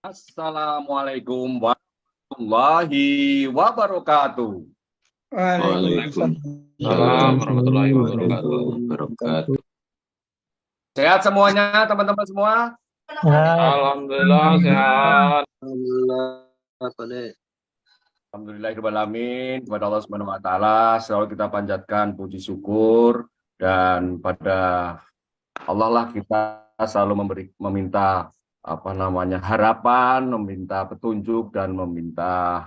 Assalamualaikum warahmatullahi wabarakatuh. Waalaikumsalam Warahmatullahi warahmatullahi wabarakatuh. Sehat semuanya teman-teman semua? Alhamdulillah sehat. Alhamdulillahirrahmanirrahim. Kepada Allah Subhanahu wa taala selalu kita panjatkan puji syukur, dan pada Allah lah kita selalu meminta harapan, meminta petunjuk, dan meminta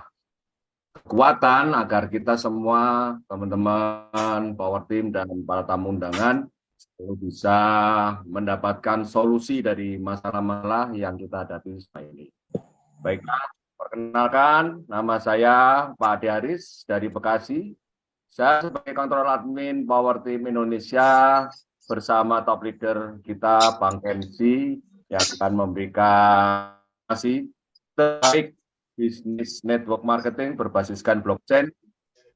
kekuatan agar kita semua, teman-teman Power Team dan para tamu undangan, selalu bisa mendapatkan solusi dari masalah-masalah yang kita hadapi selama ini. Baiklah, perkenalkan, nama saya Pak Ade Haris dari Bekasi. Saya sebagai kontrol admin Power Team Indonesia bersama top leader kita, Bang Kenzi, yang akan memberikan informasi terbaik bisnis network marketing berbasiskan blockchain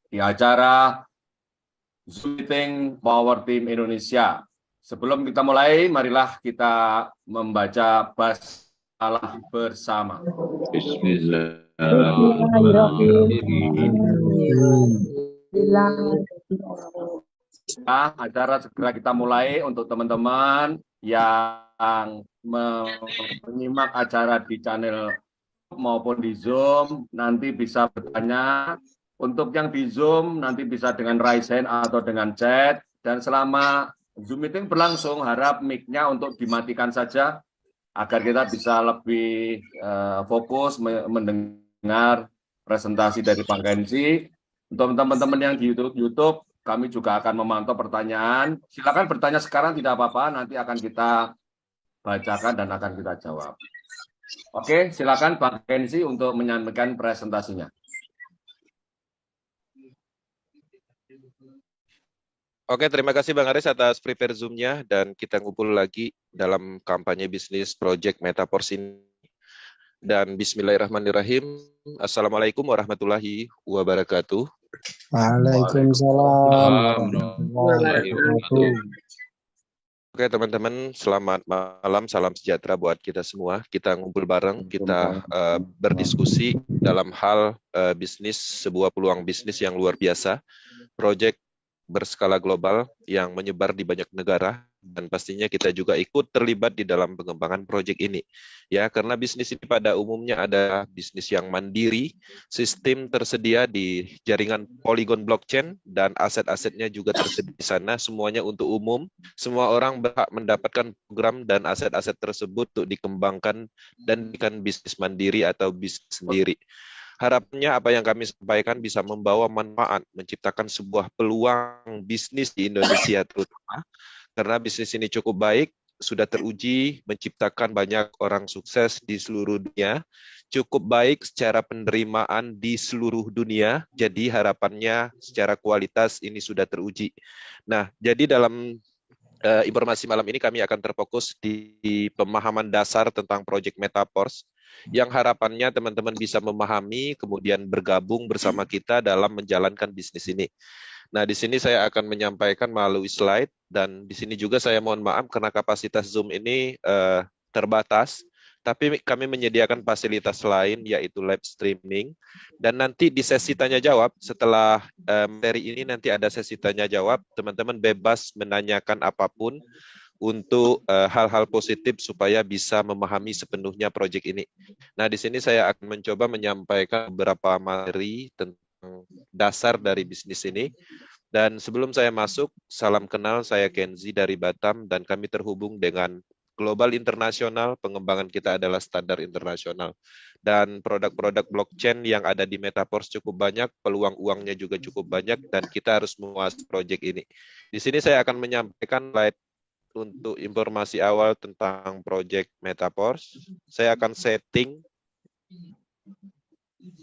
di acara Zoom Meeting Power Team Indonesia. Sebelum kita mulai, marilah kita membaca basmalah bersama. Nah, acara segera kita mulai. Untuk teman-teman yang menyimak acara di channel maupun di Zoom, nanti bisa bertanya. Untuk yang di Zoom, nanti bisa dengan raise hand atau dengan chat. Dan selama Zoom meeting berlangsung, harap mic-nya untuk dimatikan saja, agar kita bisa lebih fokus mendengar presentasi dari Pak Kenzi. Untuk teman-teman yang di YouTube, kami juga akan memantau pertanyaan. Silakan bertanya sekarang, tidak apa-apa, nanti akan kita bacakan dan akan kita jawab. Oke, silakan Pak Kenzi untuk menyampaikan presentasinya. Oke, terima kasih Bang Aris atas prepare Zoom-nya, dan kita ngumpul lagi dalam kampanye bisnis Project Metaverse ini. Dan bismillahirrahmanirrahim. Assalamualaikum warahmatullahi wabarakatuh. Waalaikumsalam. Oke teman-teman, selamat malam, salam sejahtera buat kita semua. Kita ngumpul bareng, kita berdiskusi dalam hal bisnis, sebuah peluang bisnis yang luar biasa, project berskala global yang menyebar di banyak negara, dan pastinya kita juga ikut terlibat di dalam pengembangan proyek ini. Ya, karena bisnis ini pada umumnya ada bisnis yang mandiri, sistem tersedia di jaringan Polygon blockchain, dan aset-asetnya juga tersedia di sana, semuanya untuk umum. Semua orang berhak mendapatkan program dan aset-aset tersebut untuk dikembangkan dan dijadikan bisnis mandiri atau bisnis sendiri. Harapannya apa yang kami sampaikan bisa membawa manfaat, menciptakan sebuah peluang bisnis di Indonesia terutama, karena bisnis ini cukup baik, sudah teruji, menciptakan banyak orang sukses di seluruh dunia, cukup baik secara penerimaan di seluruh dunia, jadi harapannya secara kualitas ini sudah teruji. Nah, jadi dalam informasi malam ini kami akan terfokus di pemahaman dasar tentang Project Metaverse, yang harapannya teman-teman bisa memahami, kemudian bergabung bersama kita dalam menjalankan bisnis ini. Nah, di sini saya akan menyampaikan melalui slide, dan di sini juga saya mohon maaf karena kapasitas Zoom ini terbatas, tapi kami menyediakan fasilitas lain yaitu live streaming, dan nanti di sesi tanya jawab setelah materi ini nanti ada sesi tanya jawab, teman-teman bebas menanyakan apapun untuk hal-hal positif supaya bisa memahami sepenuhnya proyek ini. Nah, di sini saya akan mencoba menyampaikan beberapa materi tentang dasar dari bisnis ini. Dan sebelum saya masuk, salam kenal, saya Kenzi dari Batam, dan kami terhubung dengan global internasional, pengembangan kita adalah standar internasional. Dan produk-produk blockchain yang ada di Metaverse cukup banyak, peluang uangnya juga cukup banyak, dan kita harus menguasai proyek ini. Di sini saya akan menyampaikan slide untuk informasi awal tentang Project Metaverse. Saya akan setting.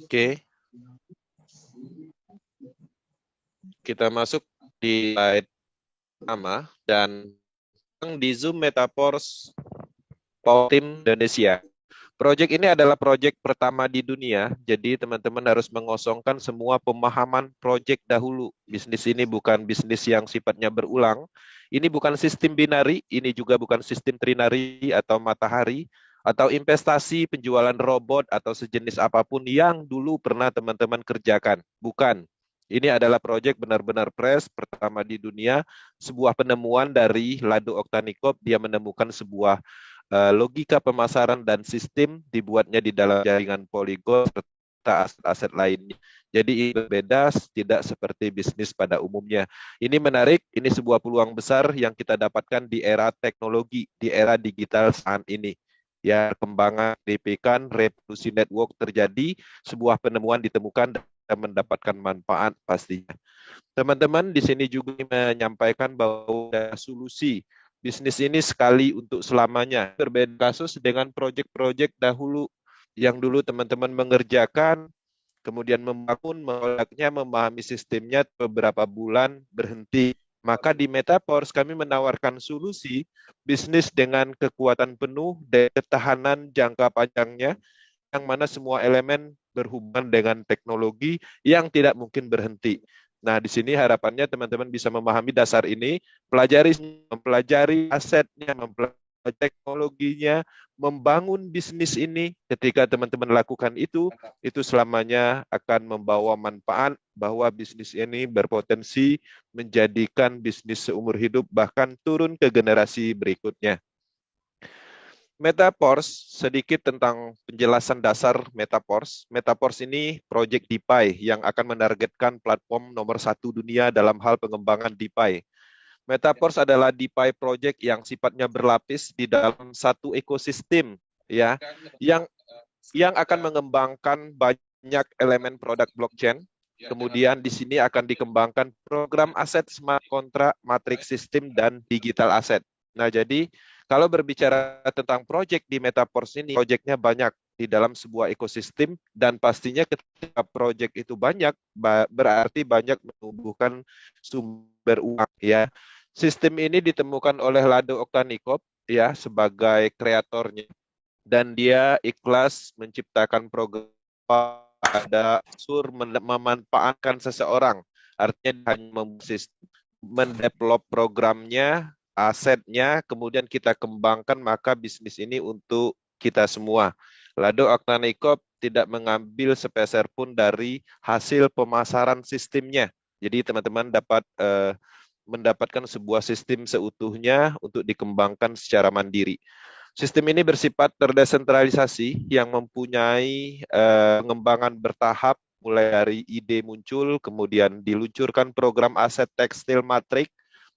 Oke. Kita masuk di slide pertama, dan di Zoom Metaverse Power Team Indonesia. Proyek ini adalah proyek pertama di dunia, jadi teman-teman harus mengosongkan semua pemahaman proyek dahulu. Bisnis ini bukan bisnis yang sifatnya berulang, ini bukan sistem binari, ini juga bukan sistem trinari atau matahari, atau investasi penjualan robot atau sejenis apapun yang dulu pernah teman-teman kerjakan. Bukan. Ini adalah proyek benar-benar fresh pertama di dunia, sebuah penemuan dari Lado Oktanikop. Dia menemukan sebuah logika pemasaran dan sistem dibuatnya di dalam jaringan Polygon serta aset-aset lainnya. Jadi ini berbeda, tidak seperti bisnis pada umumnya. Ini menarik, ini sebuah peluang besar yang kita dapatkan di era teknologi, di era digital saat ini. Ya, perkembangan signifikan, revolusi network terjadi, sebuah penemuan ditemukan dan mendapatkan manfaat pastinya. Teman-teman di sini juga menyampaikan bahwa ada solusi bisnis ini sekali untuk selamanya. Berbeda kasus dengan proyek-proyek dahulu yang dulu teman-teman mengerjakan, kemudian membangun, mengolahnya, memahami sistemnya beberapa bulan berhenti. Maka di Metaforce kami menawarkan solusi bisnis dengan kekuatan penuh dan ketahanan jangka panjangnya, yang mana semua elemen berhubungan dengan teknologi yang tidak mungkin berhenti. Nah, di sini harapannya teman-teman bisa memahami dasar ini, mempelajari asetnya, mempelajari teknologinya, membangun bisnis ini. Ketika teman-teman lakukan itu selamanya akan membawa manfaat, bahwa bisnis ini berpotensi menjadikan bisnis seumur hidup, bahkan turun ke generasi berikutnya. Metaforce, sedikit tentang penjelasan dasar Metaforce. Metaforce ini proyek DeFi yang akan menargetkan platform nomor 1 dunia dalam hal pengembangan DeFi. Metaforce adalah DeFi project yang sifatnya berlapis di dalam satu ekosistem, ya, yang akan mengembangkan banyak elemen produk blockchain. Kemudian di sini akan dikembangkan program aset smart contract, matrix system, dan digital asset. Nah, jadi kalau berbicara tentang proyek di Metaforce ini, proyeknya banyak di dalam sebuah ekosistem, dan pastinya ketika proyek itu banyak, berarti banyak menumbuhkan sumber uang, ya. Sistem ini ditemukan oleh Lado Oktanikop, ya, sebagai kreatornya, dan dia ikhlas menciptakan program pada unsur memanfaatkan seseorang. Artinya hanya mendevelop programnya, asetnya, kemudian kita kembangkan, maka bisnis ini untuk kita semua. Lado Oktanikop tidak mengambil sepeser pun dari hasil pemasaran sistemnya. Jadi teman-teman dapat mendapatkan sebuah sistem seutuhnya untuk dikembangkan secara mandiri. Sistem ini bersifat terdesentralisasi yang mempunyai pengembangan bertahap, mulai dari ide muncul, kemudian diluncurkan program aset tekstil matrik,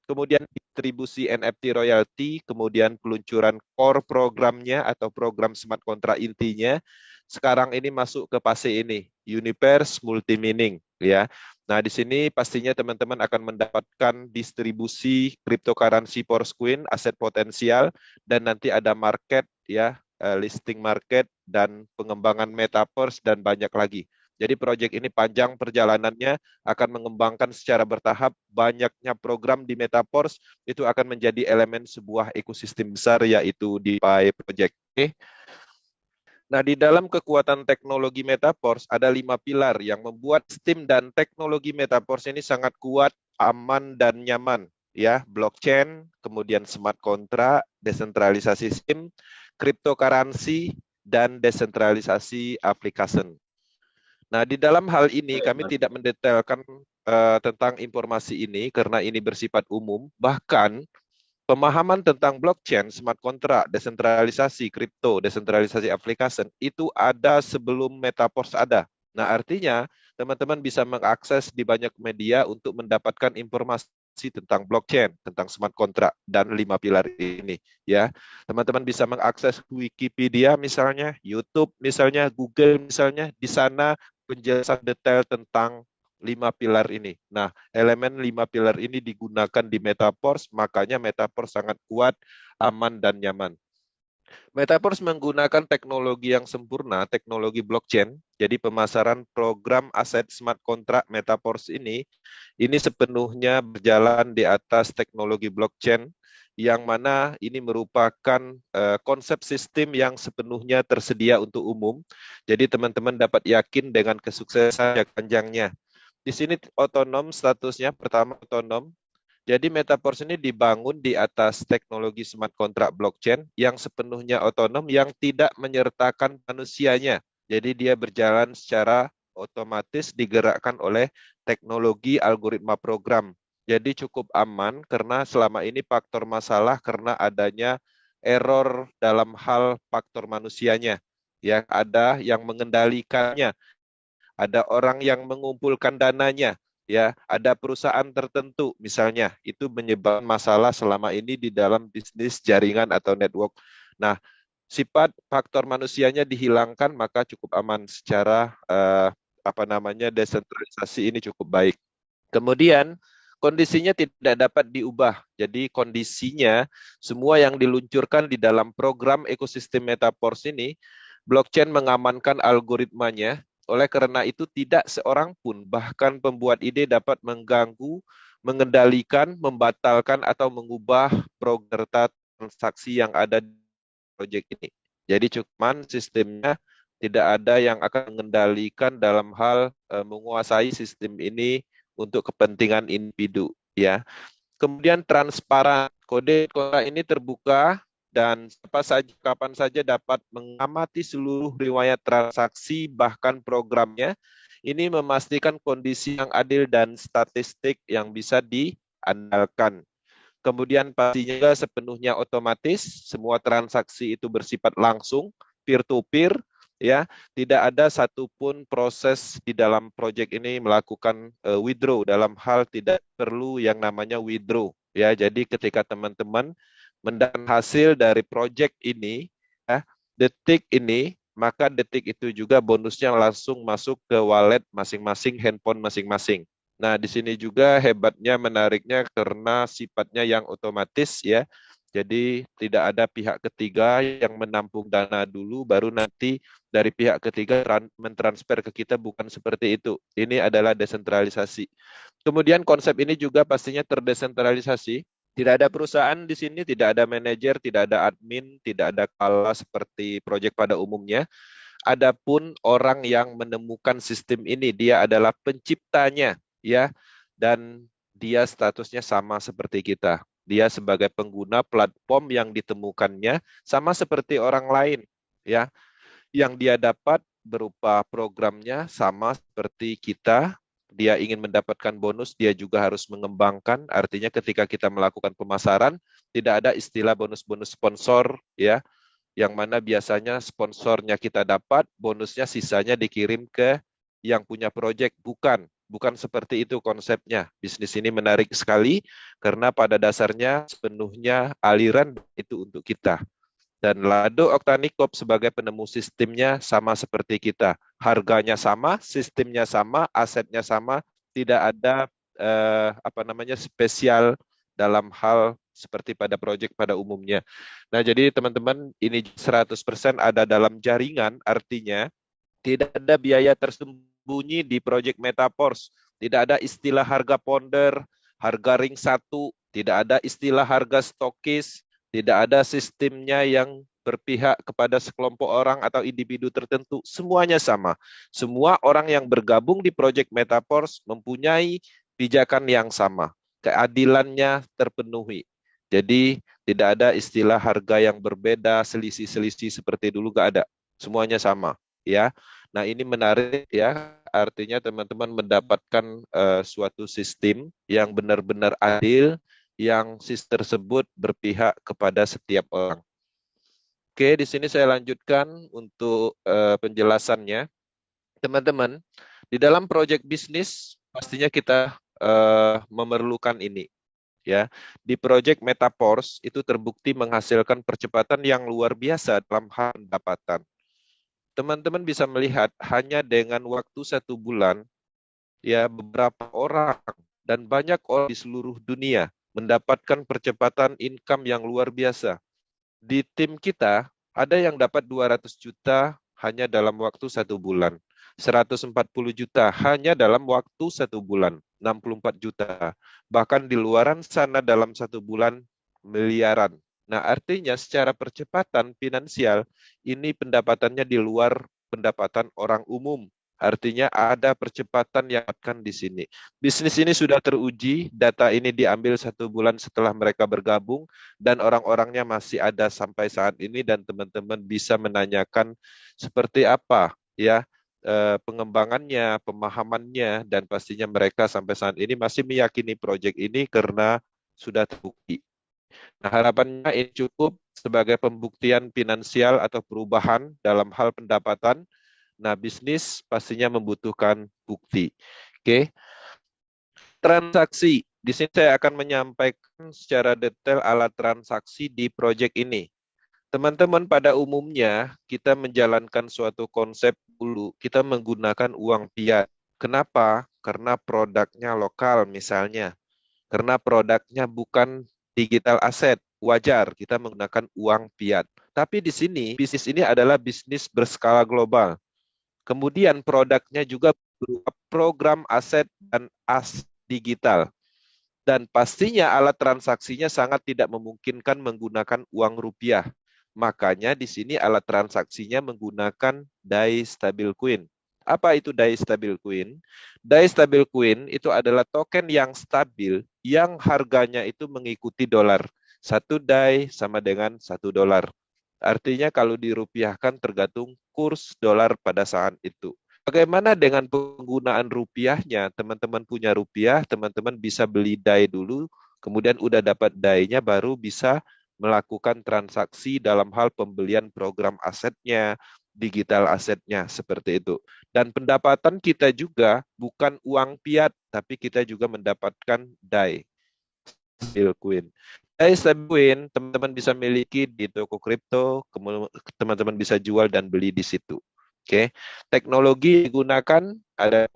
kemudian distribusi NFT royalty, kemudian peluncuran core programnya atau program smart contract intinya. Sekarang ini masuk ke fase ini, Universe Multi-Meaning, ya. Nah, di sini pastinya teman-teman akan mendapatkan distribusi cryptocurrency Forcecoin, aset potensial, dan nanti ada market, ya, listing market, dan pengembangan Metaverse, dan banyak lagi. Jadi proyek ini panjang perjalanannya, akan mengembangkan secara bertahap. Banyaknya program di Metaverse itu akan menjadi elemen sebuah ekosistem besar, yaitu DeFi Project. Oke. Nah, di dalam kekuatan teknologi Metaverse ada 5 pilar yang membuat sistem dan teknologi Metaverse ini sangat kuat, aman, dan nyaman. Ya, blockchain, kemudian smart contract, desentralisasi sistem, cryptocurrency, dan desentralisasi application. Nah, di dalam hal ini kami tidak mendetailkan tentang informasi ini karena ini bersifat umum. Bahkan pemahaman tentang blockchain, smart contract, desentralisasi kripto, desentralisasi application itu ada sebelum Metaverse ada. Nah, artinya teman-teman bisa mengakses di banyak media untuk mendapatkan informasi tentang blockchain, tentang smart contract, dan 5 pilar ini, ya. Teman-teman bisa mengakses Wikipedia misalnya, YouTube misalnya, Google misalnya, di sana penjelasan detail tentang 5 pilar ini. Nah, elemen 5 pilar ini digunakan di Metaverse, makanya Metaverse sangat kuat, aman, dan nyaman. Metaverse menggunakan teknologi yang sempurna, teknologi blockchain. Jadi pemasaran program aset smart contract Metaverse ini sepenuhnya berjalan di atas teknologi blockchain, yang mana ini merupakan konsep sistem yang sepenuhnya tersedia untuk umum. Jadi teman-teman dapat yakin dengan kesuksesan yang panjangnya. Di sini otonom statusnya, pertama otonom, Jadi Metaverse ini dibangun di atas teknologi smart contract blockchain yang sepenuhnya otonom yang tidak menyertakan manusianya. Jadi dia berjalan secara otomatis digerakkan oleh teknologi algoritma program. Jadi cukup aman karena selama ini faktor masalah karena adanya error dalam hal faktor manusianya. Yang ada yang mengendalikannya, ada orang yang mengumpulkan dananya, ya, ada perusahaan tertentu misalnya, itu menyebabkan masalah selama ini di dalam bisnis jaringan atau network. Nah, sifat faktor manusianya dihilangkan maka cukup aman secara desentralisasi ini cukup baik. Kemudian kondisinya tidak dapat diubah. Jadi kondisinya semua yang diluncurkan di dalam program ekosistem Metaverse ini, blockchain mengamankan algoritmanya. Oleh karena itu tidak seorang pun, bahkan pembuat ide dapat mengganggu, mengendalikan, membatalkan atau mengubah program transaksi yang ada di proyek ini. Jadi cuman sistemnya tidak ada yang akan mengendalikan dalam hal menguasai sistem ini untuk kepentingan individu, ya. Kemudian transparan, kode kontrak ini terbuka dan siapa saja kapan saja dapat mengamati seluruh riwayat transaksi bahkan programnya. Ini memastikan kondisi yang adil dan statistik yang bisa diandalkan. Kemudian pastinya sepenuhnya otomatis, semua transaksi itu bersifat langsung, peer-to-peer, ya, tidak ada satupun proses di dalam proyek ini melakukan withdraw, dalam hal tidak perlu yang namanya withdraw, ya. Jadi ketika teman-teman mendapatkan hasil dari proyek ini, ya, detik ini, maka detik itu juga bonusnya langsung masuk ke wallet masing-masing, handphone masing-masing. Nah, di sini juga hebatnya, menariknya karena sifatnya yang otomatis, ya. Jadi tidak ada pihak ketiga yang menampung dana dulu, baru nanti dari pihak ketiga mentransfer ke kita, bukan seperti itu. Ini adalah desentralisasi. Kemudian konsep ini juga pastinya terdesentralisasi. Tidak ada perusahaan di sini, tidak ada manajer, tidak ada admin, tidak ada kepala seperti proyek pada umumnya. Adapun orang yang menemukan sistem ini, dia adalah penciptanya, ya, dan dia statusnya sama seperti kita. Dia sebagai pengguna platform yang ditemukannya sama seperti orang lain, ya. Yang dia dapat berupa programnya sama seperti kita. Dia ingin mendapatkan bonus, dia juga harus mengembangkan. Artinya ketika kita melakukan pemasaran, tidak ada istilah bonus-bonus sponsor, ya, yang mana biasanya sponsornya kita dapat, bonusnya sisanya dikirim ke yang punya proyek. Bukan seperti itu konsepnya. Bisnis ini menarik sekali karena pada dasarnya sepenuhnya aliran itu untuk kita. Dan Lado Oktanikop sebagai penemu sistemnya sama seperti kita. Harganya sama, sistemnya sama, asetnya sama, tidak ada spesial dalam hal seperti pada proyek pada umumnya. Nah, jadi teman-teman, ini 100% ada dalam jaringan, artinya tidak ada biaya tersembunyi di proyek Metaverse. Tidak ada istilah harga ponder, harga ring 1, tidak ada istilah harga stokis, tidak ada sistemnya yang berpihak kepada sekelompok orang atau individu tertentu. Semuanya sama. Semua orang yang bergabung di proyek Metaverse mempunyai pijakan yang sama. Keadilannya terpenuhi. Jadi tidak ada istilah harga yang berbeda, selisih-selisih seperti dulu, nggak ada. Semuanya sama, ya. Nah, ini menarik, ya. Artinya teman-teman mendapatkan suatu sistem yang benar-benar adil, yang sistem tersebut berpihak kepada setiap orang. Oke, di sini saya lanjutkan untuk penjelasannya. Teman-teman, di dalam proyek bisnis pastinya kita memerlukan ini. Ya, di proyek Metaverse itu terbukti menghasilkan percepatan yang luar biasa dalam hal pendapatan. Teman-teman bisa melihat hanya dengan waktu 1 bulan, ya, beberapa orang dan banyak orang di seluruh dunia mendapatkan percepatan income yang luar biasa. Di tim kita ada yang dapat 200 juta hanya dalam waktu 1 bulan. 140 juta hanya dalam waktu 1 bulan, 64 juta. Bahkan di luaran sana dalam 1 bulan miliaran. Nah, artinya secara percepatan finansial, ini pendapatannya di luar pendapatan orang umum. Artinya ada percepatan yang akan di sini. Bisnis ini sudah teruji, data ini diambil 1 bulan setelah mereka bergabung, dan orang-orangnya masih ada sampai saat ini, dan teman-teman bisa menanyakan seperti apa ya pengembangannya, pemahamannya, dan pastinya mereka sampai saat ini masih meyakini proyek ini karena sudah terbukti. Nah, harapannya ini cukup sebagai pembuktian finansial atau perubahan dalam hal pendapatan. Nah, bisnis pastinya membutuhkan bukti. Oke. Transaksi. Di sini saya akan menyampaikan secara detail alat transaksi di proyek ini. Teman-teman, pada umumnya kita menjalankan suatu konsep dulu, kita menggunakan uang fiat. Kenapa? Karena produknya lokal misalnya. Karena produknya bukan digital asset, wajar kita menggunakan uang fiat. Tapi di sini, bisnis ini adalah bisnis berskala global. Kemudian produknya juga berupa program aset dan aset digital. Dan pastinya alat transaksinya sangat tidak memungkinkan menggunakan uang rupiah. Makanya di sini alat transaksinya menggunakan DAI Stablecoin. Apa itu DAI Stablecoin? DAI Stablecoin itu adalah token yang stabil yang harganya itu mengikuti dolar. 1 DAI sama dengan 1 dolar. Artinya kalau dirupiahkan tergantung kurs dolar pada saat itu. Bagaimana dengan penggunaan rupiahnya? Teman-teman punya rupiah, teman-teman bisa beli DAI dulu, kemudian udah dapat DAI-nya baru bisa melakukan transaksi dalam hal pembelian program asetnya, digital asetnya, seperti itu. Dan pendapatan kita juga bukan uang fiat, tapi kita juga mendapatkan DAI, Stablecoin. DAI Stablecoin teman-teman bisa miliki di toko kripto, teman-teman bisa jual dan beli di situ. Oke, teknologi digunakan ada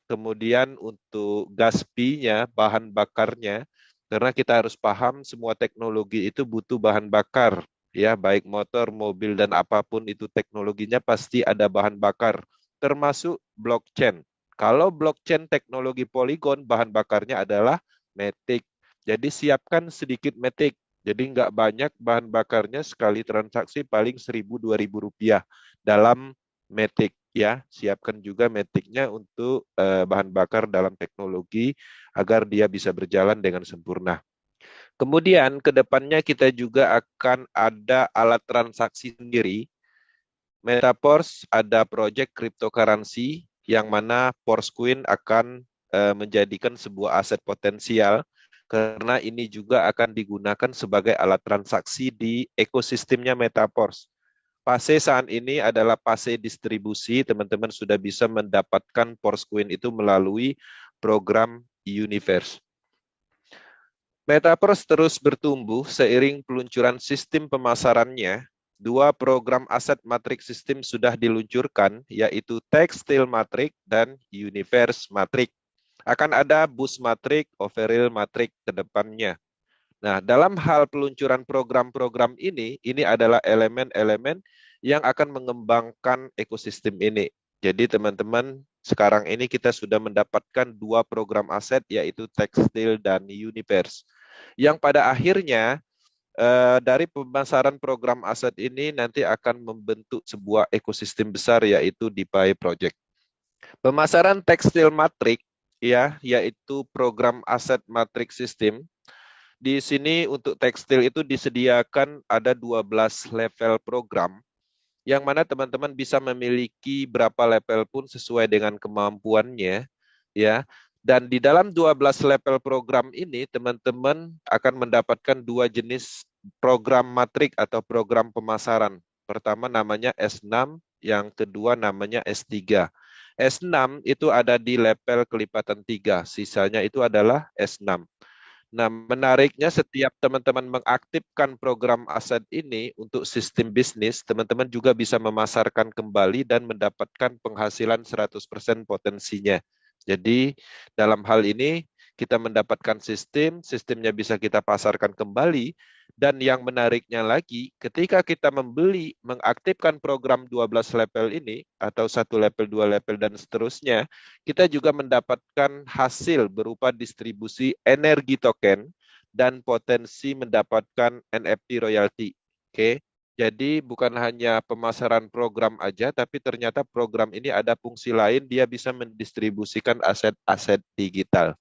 kemudian untuk gas P-nya, bahan bakarnya, karena kita harus paham semua teknologi itu butuh bahan bakar, ya baik motor, mobil dan apapun itu teknologinya pasti ada bahan bakar, termasuk blockchain. Kalau blockchain teknologi Polygon, bahan bakarnya adalah Matic. Jadi siapkan sedikit Matic. Jadi nggak banyak bahan bakarnya, sekali transaksi paling 1.000-2.000 rupiah dalam Matic, ya. Siapkan juga Matic-nya untuk bahan bakar dalam teknologi agar dia bisa berjalan dengan sempurna. Kemudian ke depannya kita juga akan ada alat transaksi sendiri. Metaverse ada project cryptocurrency yang mana Porcoin akan menjadikan sebuah aset potensial, karena ini juga akan digunakan sebagai alat transaksi di ekosistemnya Metaverse. Fase saat ini adalah fase distribusi, teman-teman sudah bisa mendapatkan Porcoin itu melalui program Universe. Metaverse terus bertumbuh seiring peluncuran sistem pemasarannya. 2 program aset matrix sistem sudah diluncurkan, yaitu Textile Matrix dan Universe Matrix. Akan ada Boost Matrix, Overall Matrix ke depannya. Nah, dalam hal peluncuran program-program ini adalah elemen-elemen yang akan mengembangkan ekosistem ini. Jadi teman-teman, sekarang ini kita sudah mendapatkan 2 program aset, yaitu Textile dan Universe. Yang pada akhirnya, dari pemasaran program aset ini nanti akan membentuk sebuah ekosistem besar, yaitu DeFi Project. Pemasaran Textile Matrix, ya, yaitu program aset matrix system. Di sini untuk tekstil itu disediakan ada 12 level program, yang mana teman-teman bisa memiliki berapa level pun sesuai dengan kemampuannya, ya. Dan di dalam 12 level program ini, teman-teman akan mendapatkan 2 jenis program matrik atau program pemasaran. Pertama namanya S6, yang kedua namanya S3. S6 itu ada di level kelipatan 3, sisanya itu adalah S6. Nah, menariknya setiap teman-teman mengaktifkan program aset ini untuk sistem bisnis, teman-teman juga bisa memasarkan kembali dan mendapatkan penghasilan 100% potensinya. Jadi, dalam hal ini kita mendapatkan sistemnya bisa kita pasarkan kembali, dan yang menariknya lagi, ketika kita mengaktifkan program 12 level ini, atau 1 level, 2 level, dan seterusnya, kita juga mendapatkan hasil berupa distribusi energi token dan potensi mendapatkan NFT royalty. Oke. Jadi bukan hanya pemasaran program aja, tapi ternyata program ini ada fungsi lain, dia bisa mendistribusikan aset-aset digital.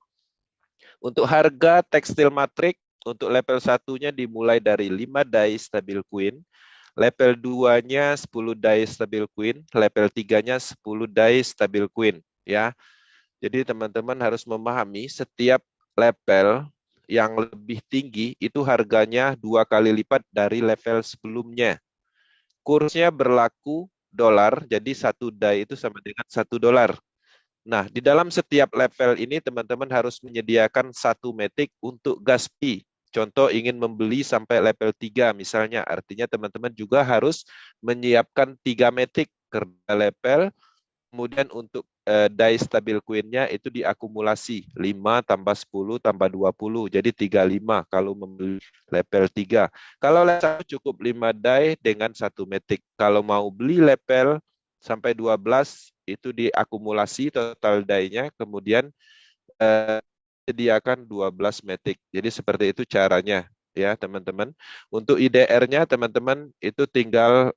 Untuk harga tekstil matrik, untuk level 1-nya dimulai dari 5 die stabil queen, level 2-nya 10 die stabil queen, level 3-nya 10 die stabil queen, ya. Jadi teman-teman harus memahami setiap level yang lebih tinggi itu harganya 2 kali lipat dari level sebelumnya. Kursnya berlaku dolar, jadi 1 die itu sama dengan 1 dolar. Nah, di dalam setiap level ini teman-teman harus menyediakan 1 matic untuk gas fee. Contoh ingin membeli sampai level 3 misalnya, artinya teman-teman juga harus menyiapkan 3 matic ke level. Kemudian untuk die stabil queen-nya itu diakumulasi 5 tambah 10 tambah 20, jadi 35 kalau membeli level 3. Kalau level 1 cukup 5 die dengan 1 matic. Kalau mau beli level sampai 12 itu diakumulasi total die-nya, kemudian sediakan 12 matic. Jadi seperti itu caranya ya teman-teman. Untuk IDR-nya teman-teman itu tinggal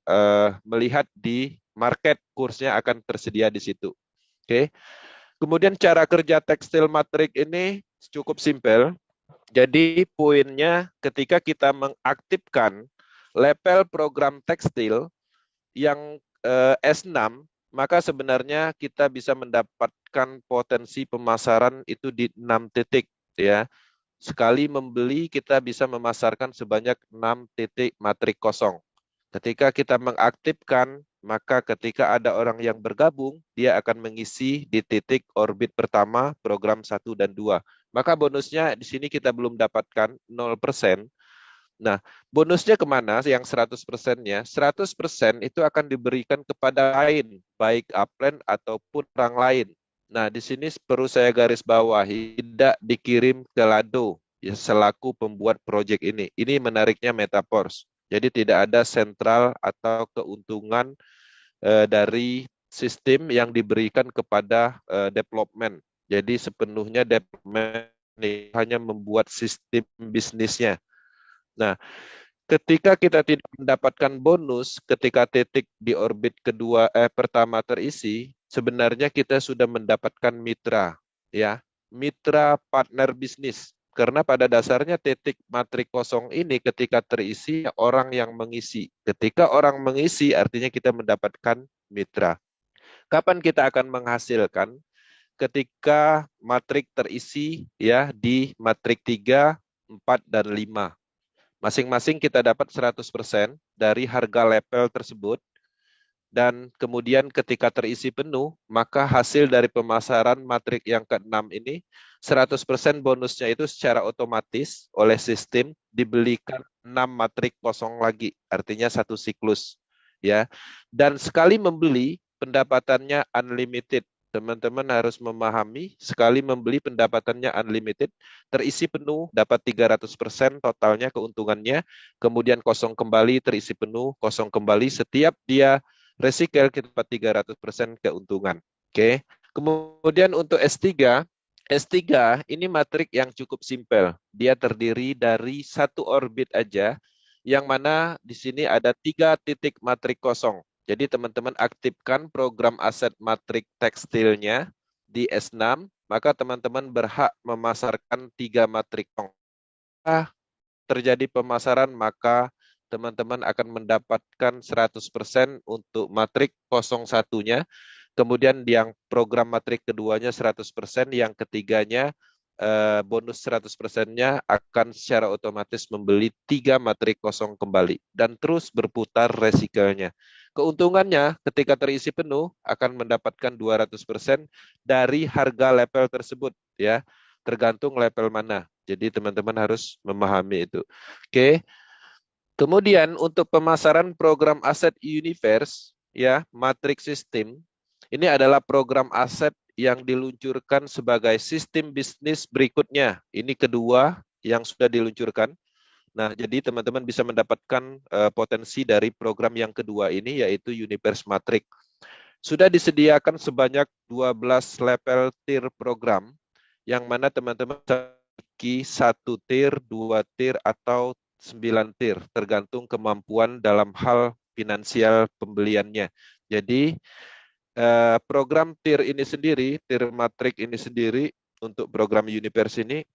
melihat di market, kursnya akan tersedia di situ. Oke. Kemudian cara kerja tekstil matrik ini cukup simpel. Jadi poinnya ketika kita mengaktifkan level program tekstil yang S6, maka sebenarnya kita bisa mendapatkan potensi pemasaran itu di 6 titik ya. Sekali membeli kita bisa memasarkan sebanyak 6 titik matrik kosong. Ketika kita mengaktifkan, maka ketika ada orang yang bergabung, dia akan mengisi di titik orbit pertama program 1 dan 2. Maka bonusnya di sini kita belum dapatkan 0%. Nah, bonusnya kemana yang 100%-nya? 100% itu akan diberikan kepada lain, baik upline ataupun orang lain. Nah, di sini perlu saya garis bawahi, tidak dikirim ke Lado ya, selaku pembuat proyek ini. Ini menariknya Metaforce. Jadi tidak ada sentral atau keuntungan dari sistem yang diberikan kepada development. Jadi sepenuhnya development hanya membuat sistem bisnisnya. Nah, ketika kita tidak mendapatkan bonus ketika titik di orbit pertama terisi, sebenarnya kita sudah mendapatkan mitra, ya, mitra partner bisnis. Karena pada dasarnya titik matrik kosong ini ketika terisi orang yang mengisi. Ketika orang mengisi artinya kita mendapatkan mitra. Kapan kita akan menghasilkan? Ketika matrik terisi ya di matrik 3, 4 dan 5. Masing-masing kita dapat 100% dari harga level tersebut. Dan kemudian ketika terisi penuh, maka hasil dari pemasaran matrik yang ke-6 ini, 100% bonusnya itu secara otomatis oleh sistem dibelikan 6 matrik kosong lagi, artinya 1 siklus. Ya. Dan sekali membeli, pendapatannya unlimited. Teman-teman harus memahami, sekali membeli pendapatannya unlimited, terisi penuh, dapat 300% totalnya keuntungannya, kemudian kosong kembali, terisi penuh, kosong kembali, setiap dia recycle kita dapat 300% keuntungan. Oke. Kemudian untuk S3 ini matrik yang cukup simpel. Dia terdiri dari 1 orbit aja, yang mana di sini ada 3 titik matrik kosong. Jadi teman-teman aktifkan program aset matrik tekstilnya di S6, maka teman-teman berhak memasarkan 3 matrik kosong. Terjadi pemasaran, maka teman-teman akan mendapatkan 100% untuk matrik 01-nya, kemudian yang program matrik keduanya 100%, yang ketiganya bonus 100%-nya akan secara otomatis membeli 3 matrik kosong kembali, dan terus berputar resikelnya. Keuntungannya ketika terisi penuh akan mendapatkan 200% dari harga level tersebut ya, tergantung level mana. Jadi teman-teman harus memahami itu. Oke. Kemudian untuk pemasaran program aset Universe ya, Matrix System, ini adalah program aset yang diluncurkan sebagai sistem bisnis berikutnya. Ini kedua yang sudah diluncurkan. Nah, jadi teman-teman bisa mendapatkan potensi dari program yang kedua ini, yaitu Universe Matrix. Sudah disediakan sebanyak 12 level tier program, yang mana teman-teman memiliki 1 tier, 2 tier, atau 9 tier, tergantung kemampuan dalam hal finansial pembeliannya. Jadi program tier ini sendiri, tier matrik ini sendiri untuk program Universe ini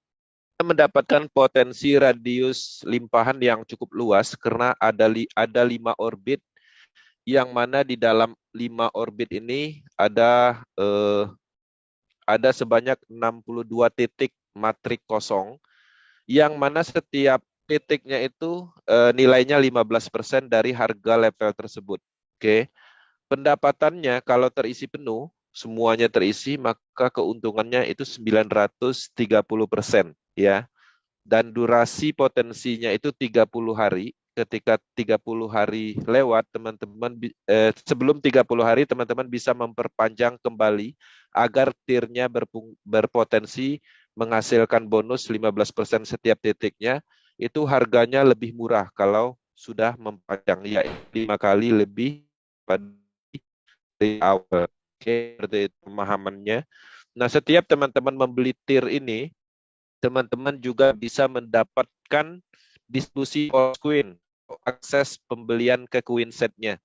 mendapatkan potensi radius limpahan yang cukup luas karena ada 5 orbit, yang mana di dalam 5 orbit ini ada sebanyak 62 titik matrik kosong, yang mana setiap titiknya itu nilainya 15% dari harga level tersebut. Oke. Pendapatannya kalau terisi penuh, semuanya terisi, maka keuntungannya itu 930%, ya. Dan durasi potensinya itu 30 hari. Ketika 30 hari lewat, teman-teman sebelum 30 hari teman-teman bisa memperpanjang kembali agar tirnya berpotensi menghasilkan bonus 15% setiap titiknya. Itu harganya lebih murah kalau sudah mempanjang, ya 5 kali lebih pada awal. Oke, seperti itu pemahamannya. Nah, setiap teman-teman membeli tir ini, teman-teman juga bisa mendapatkan distribusi Queen, akses pembelian ke Queen setnya.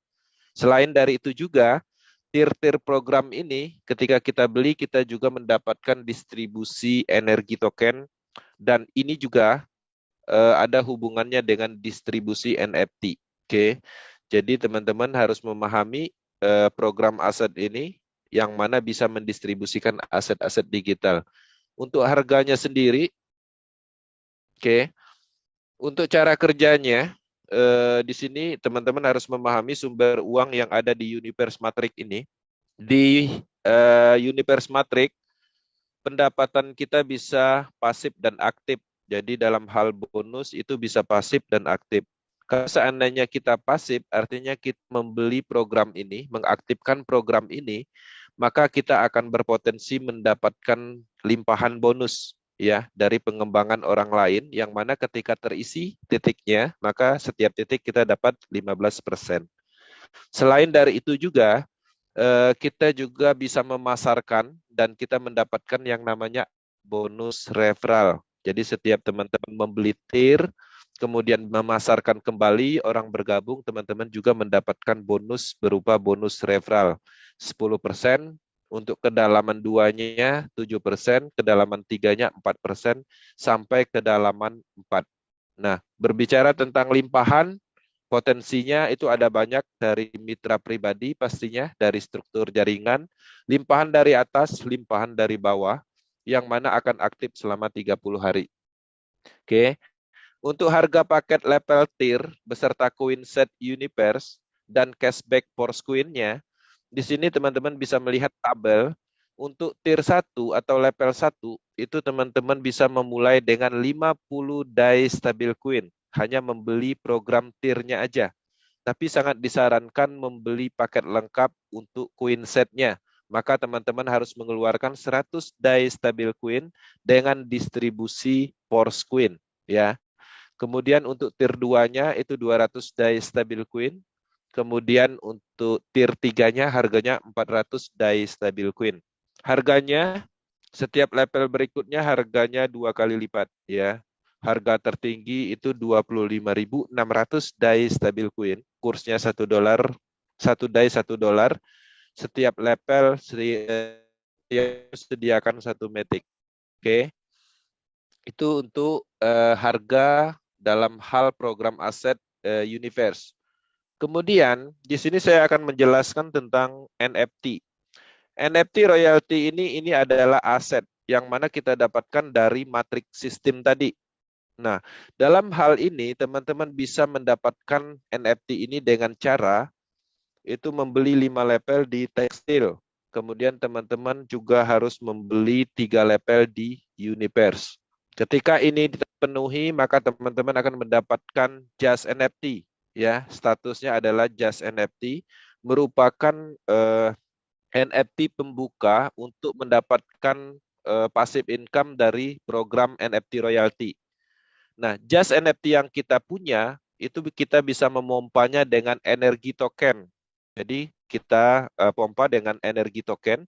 Selain dari itu juga, tir-tir program ini, ketika kita beli, kita juga mendapatkan distribusi energi token, dan ini juga ada hubungannya dengan distribusi NFT. Oke, jadi teman-teman harus memahami program aset ini, yang mana bisa mendistribusikan aset-aset digital. Untuk harganya sendiri, oke, untuk cara kerjanya, di sini teman-teman harus memahami sumber uang yang ada di Universe Matrix ini. Di Universe Matrix, pendapatan kita bisa pasif dan aktif. Jadi dalam hal bonus itu bisa pasif dan aktif. Kalau seandainya kita pasif, artinya kita membeli program ini, mengaktifkan program ini, maka kita akan berpotensi mendapatkan limpahan bonus, ya, dari pengembangan orang lain, yang mana ketika terisi titiknya, maka setiap titik kita dapat 15%. Selain dari itu juga, kita juga bisa memasarkan dan kita mendapatkan yang namanya bonus referral. Jadi setiap teman-teman membeli tir, kemudian memasarkan kembali, orang bergabung, teman-teman juga mendapatkan bonus berupa bonus referral. 10%, untuk kedalaman 2-nya 7%, kedalaman 3-nya 4%, sampai kedalaman 4. Nah, berbicara tentang limpahan, potensinya itu ada banyak dari mitra pribadi pastinya, dari struktur jaringan, limpahan dari atas, limpahan dari bawah, yang mana akan aktif selama 30 hari. Oke. Untuk harga paket level tier beserta Queen Set Universe dan cashback Force Queen-nya, di sini teman-teman bisa melihat tabel. Untuk tier 1 atau level 1, itu teman-teman bisa memulai dengan 50 die stabil Queen. Hanya membeli program tiernya aja. Tapi sangat disarankan membeli paket lengkap untuk Queen setnya. Maka teman-teman harus mengeluarkan 100 die stabil Queen dengan distribusi Force Queen, ya. Kemudian untuk tier 2-nya itu 200 die stabil Queen. Kemudian untuk tier 3-nya harganya 400 die stabil Queen. Harganya setiap level berikutnya harganya 2 kali lipat, ya. Harga tertinggi itu 25.600 die stabil Queen. Kursnya $1, 1 die $1. Setiap level sediakan 1 matic. Oke. Itu untuk harga dalam hal program aset Universe. Kemudian di sini saya akan menjelaskan tentang NFT. NFT royalty ini adalah aset yang mana kita dapatkan dari matrix sistem tadi. Nah, dalam hal ini teman-teman bisa mendapatkan NFT ini dengan cara itu membeli 5 level di tekstil. Kemudian teman-teman juga harus membeli 3 level di Universe. Ketika ini dipenuhi, maka teman-teman akan mendapatkan Just NFT, ya. Statusnya adalah Just NFT, merupakan NFT pembuka untuk mendapatkan passive income dari program NFT royalty. Nah, Just NFT yang kita punya itu kita bisa memompanya dengan energi token. Jadi kita pompa dengan energi token.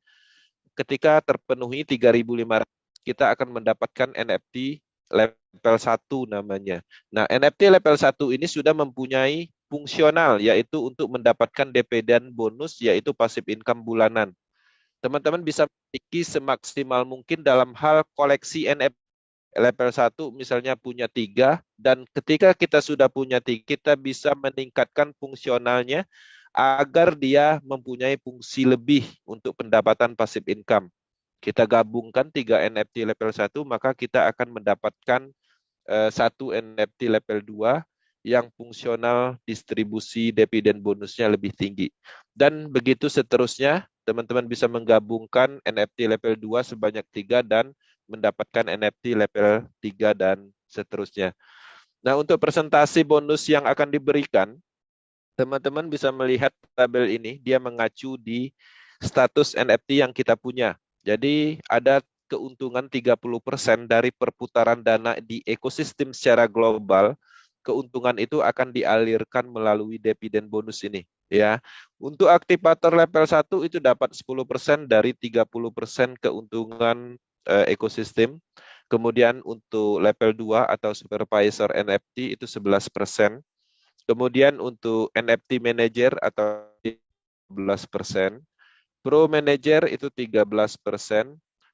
Ketika terpenuhi 3.500, kita akan mendapatkan NFT level 1 namanya. Nah, NFT level 1 ini sudah mempunyai fungsional, yaitu untuk mendapatkan dividen bonus, yaitu passive income bulanan. Teman-teman bisa memiliki semaksimal mungkin dalam hal koleksi NFT. Level 1 misalnya punya 3, dan ketika kita sudah punya 3, kita bisa meningkatkan fungsionalnya agar dia mempunyai fungsi lebih untuk pendapatan passive income. Kita gabungkan 3 NFT level 1, maka kita akan mendapatkan 1 NFT level 2 yang fungsional distribusi dividen bonusnya lebih tinggi. Dan begitu seterusnya, teman-teman bisa menggabungkan NFT level 2 sebanyak 3 dan mendapatkan NFT level 3 dan seterusnya. Nah, untuk presentasi bonus yang akan diberikan, teman-teman bisa melihat tabel ini, dia mengacu di status NFT yang kita punya. Jadi ada keuntungan 30% dari perputaran dana di ekosistem secara global. Keuntungan itu akan dialirkan melalui dividen bonus ini. Ya, untuk aktivator level 1 itu dapat 10% dari 30% keuntungan ekosistem. Kemudian untuk level 2 atau supervisor NFT itu 11%. Kemudian untuk NFT manager atau 11%. Pro manager itu 13%.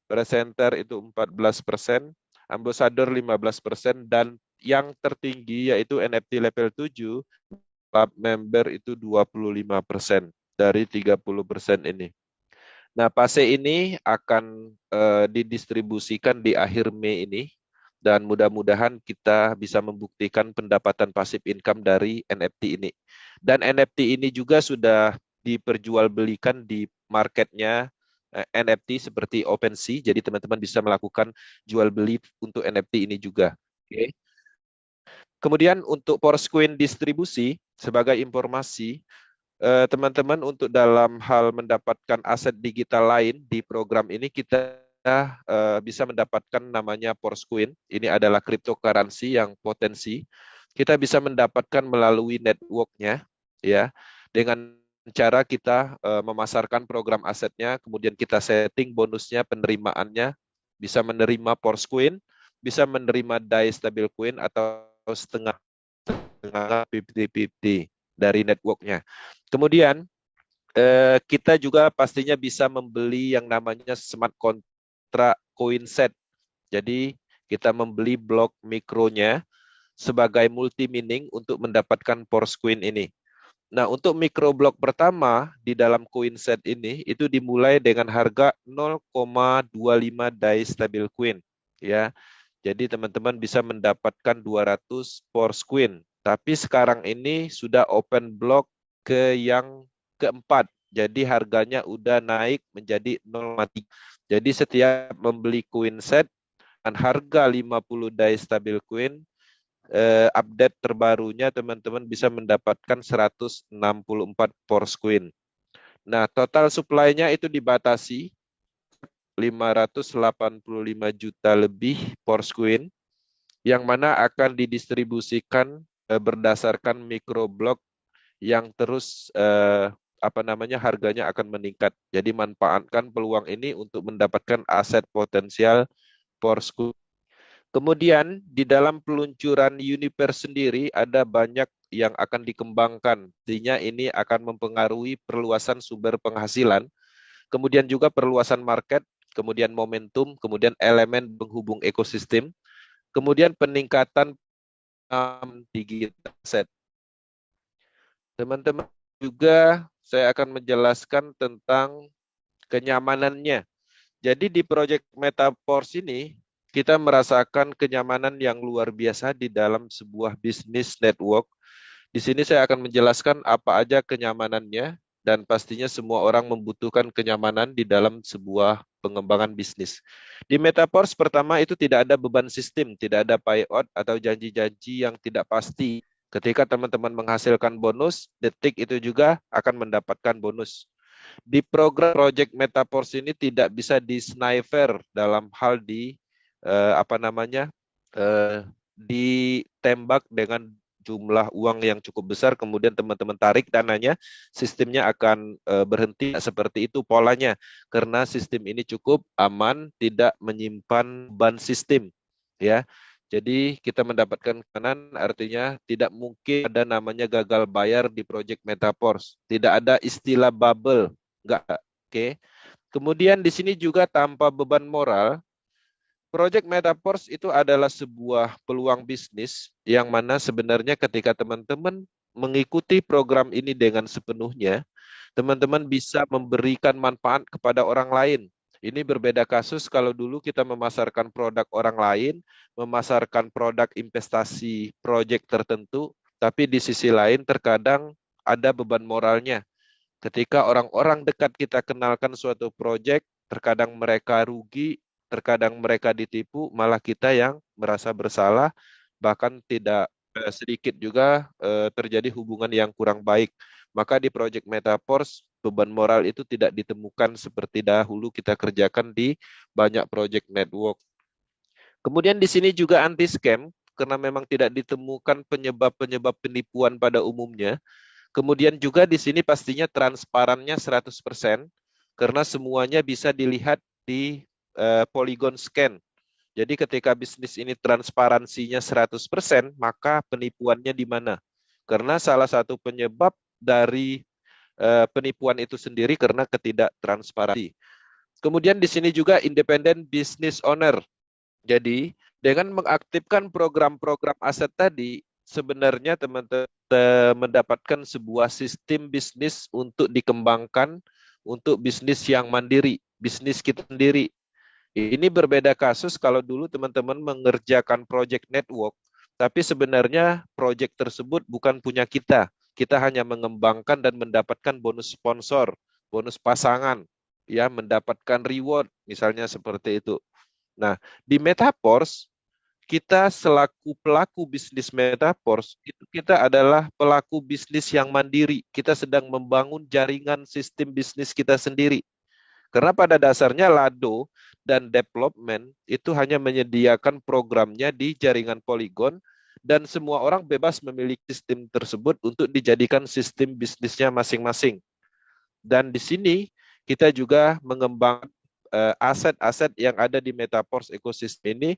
Presenter itu 14%. Ambassador 15%. Dan yang tertinggi yaitu NFT level 7, club member itu 25% dari 30% ini. Nah, PASE ini akan didistribusikan di akhir Mei ini, dan mudah-mudahan kita bisa membuktikan pendapatan pasif income dari NFT ini. Dan NFT ini juga sudah diperjualbelikan di marketnya NFT seperti OpenSea, jadi teman-teman bisa melakukan jual beli untuk NFT ini juga. Oke. Kemudian untuk Poroscoin distribusi, sebagai informasi, teman-teman untuk dalam hal mendapatkan aset digital lain di program ini, kita bisa mendapatkan namanya Poroscoin. Ini adalah cryptocurrency yang potensi. Kita bisa mendapatkan melalui networknya, ya, dengan cara kita memasarkan program asetnya, kemudian kita setting bonusnya, penerimaannya, bisa menerima Poroscoin, bisa menerima DAI stablecoin atau setengah 50-50 dari networknya. Kemudian kita juga pastinya bisa membeli yang namanya smart contract coin set. Jadi kita membeli blok mikronya sebagai multi mining untuk mendapatkan Poroscoin ini. Nah, untuk mikroblok pertama di dalam coin set ini itu dimulai dengan harga 0,25 DAI stablecoin, ya. Jadi teman-teman bisa mendapatkan 200 Poroscoin. Tapi sekarang ini sudah open block ke yang keempat. Jadi harganya udah naik menjadi 0,3. Jadi setiap membeli coin set dengan harga 50 DAI stablecoin, update terbarunya teman-teman bisa mendapatkan 164 Poroscoin. Nah, total supply-nya itu dibatasi 585 juta lebih Poroscoin, yang mana akan didistribusikan berdasarkan mikroblok yang terus harganya akan meningkat. Jadi manfaatkan peluang ini untuk mendapatkan aset potensial Poroscoin. Kemudian di dalam peluncuran Universe sendiri ada banyak yang akan dikembangkan. Artinya ini akan mempengaruhi perluasan sumber penghasilan, kemudian juga perluasan market, kemudian momentum, kemudian elemen penghubung ekosistem, kemudian peningkatan digital asset. Teman-teman juga saya akan menjelaskan tentang kenyamanannya. Jadi di Project Metaverse ini kita merasakan kenyamanan yang luar biasa di dalam sebuah bisnis network. Di sini saya akan menjelaskan apa aja kenyamanannya, dan pastinya semua orang membutuhkan kenyamanan di dalam sebuah pengembangan bisnis. Di Metaverse pertama itu tidak ada beban sistem, tidak ada payout atau janji-janji yang tidak pasti. Ketika teman-teman menghasilkan bonus, detik itu juga akan mendapatkan bonus. Di program Project Metaverse ini tidak bisa di-sniper dalam hal ditembak dengan jumlah uang yang cukup besar, kemudian teman-teman tarik dananya, sistemnya akan berhenti. Seperti itu polanya, karena sistem ini cukup aman, tidak menyimpan beban sistem, ya. Jadi kita mendapatkan keamanan artinya tidak mungkin ada namanya gagal bayar di Project Metaverse. Tidak ada istilah bubble, enggak. Oke. Kemudian di sini juga tanpa beban moral, Project Metaverse itu adalah sebuah peluang bisnis yang mana sebenarnya ketika teman-teman mengikuti program ini dengan sepenuhnya, teman-teman bisa memberikan manfaat kepada orang lain. Ini berbeda kasus kalau dulu kita memasarkan produk orang lain, memasarkan produk investasi proyek tertentu, tapi di sisi lain terkadang ada beban moralnya. Ketika orang-orang dekat kita kenalkan suatu proyek, terkadang mereka rugi, terkadang mereka ditipu, malah kita yang merasa bersalah, bahkan tidak sedikit juga terjadi hubungan yang kurang baik. Maka di Project Metaverse, beban moral itu tidak ditemukan seperti dahulu kita kerjakan di banyak project network. Kemudian di sini juga anti-scam, karena memang tidak ditemukan penyebab-penyebab penipuan pada umumnya. Kemudian juga di sini pastinya transparannya 100%, karena semuanya bisa dilihat di polygon scan. Jadi ketika bisnis ini transparansinya 100%, maka penipuannya di mana? Karena salah satu penyebab dari penipuan itu sendiri karena ketidaktransparansi. Kemudian di sini juga independent business owner. Jadi dengan mengaktifkan program-program aset tadi, sebenarnya teman-teman mendapatkan sebuah sistem bisnis untuk dikembangkan untuk bisnis yang mandiri, bisnis kita sendiri. Ini berbeda kasus kalau dulu teman-teman mengerjakan project network, tapi sebenarnya project tersebut bukan punya kita. Kita hanya mengembangkan dan mendapatkan bonus sponsor, bonus pasangan, ya, mendapatkan reward, misalnya seperti itu. Nah, di Metaverse, kita selaku pelaku bisnis Metaverse, itu kita adalah pelaku bisnis yang mandiri. Kita sedang membangun jaringan sistem bisnis kita sendiri. Karena pada dasarnya Lado dan development itu hanya menyediakan programnya di jaringan Polygon dan semua orang bebas memiliki sistem tersebut untuk dijadikan sistem bisnisnya masing-masing. Dan di sini kita juga mengembangkan aset-aset yang ada di Metaverse ekosistem ini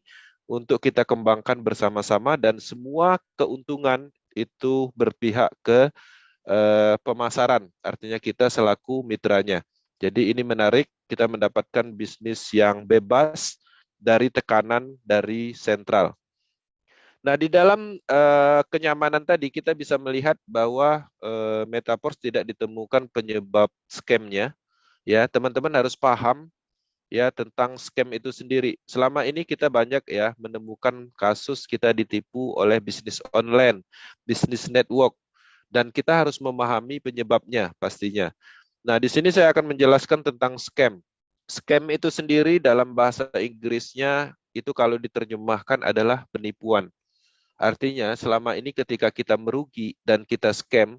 untuk kita kembangkan bersama-sama dan semua keuntungan itu berpihak ke pemasaran. Artinya kita selaku mitranya. Jadi ini menarik, kita mendapatkan bisnis yang bebas dari tekanan dari sentral. Nah, di dalam kenyamanan tadi kita bisa melihat bahwa Metaverse tidak ditemukan penyebab scam-nya. Ya, teman-teman harus paham ya tentang scam itu sendiri. Selama ini kita banyak ya menemukan kasus kita ditipu oleh bisnis online, bisnis network, dan kita harus memahami penyebabnya pastinya. Nah, di sini saya akan menjelaskan tentang scam. Scam itu sendiri dalam bahasa Inggrisnya itu kalau diterjemahkan adalah penipuan. Artinya selama ini ketika kita merugi dan kita scam,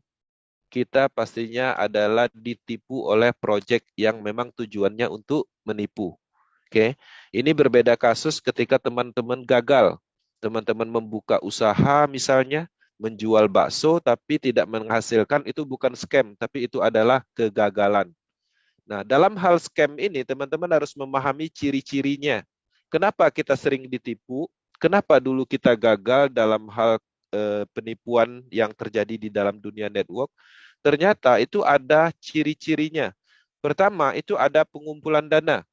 kita pastinya adalah ditipu oleh proyek yang memang tujuannya untuk menipu. Oke, ini berbeda kasus ketika teman-teman gagal. Teman-teman membuka usaha misalnya, menjual bakso tapi tidak menghasilkan, itu bukan scam, tapi itu adalah kegagalan. Nah, dalam hal scam ini, teman-teman harus memahami ciri-cirinya. Kenapa kita sering ditipu? Kenapa dulu kita gagal dalam hal penipuan yang terjadi di dalam dunia network? Ternyata itu ada ciri-cirinya. Pertama, itu ada pengumpulan dana.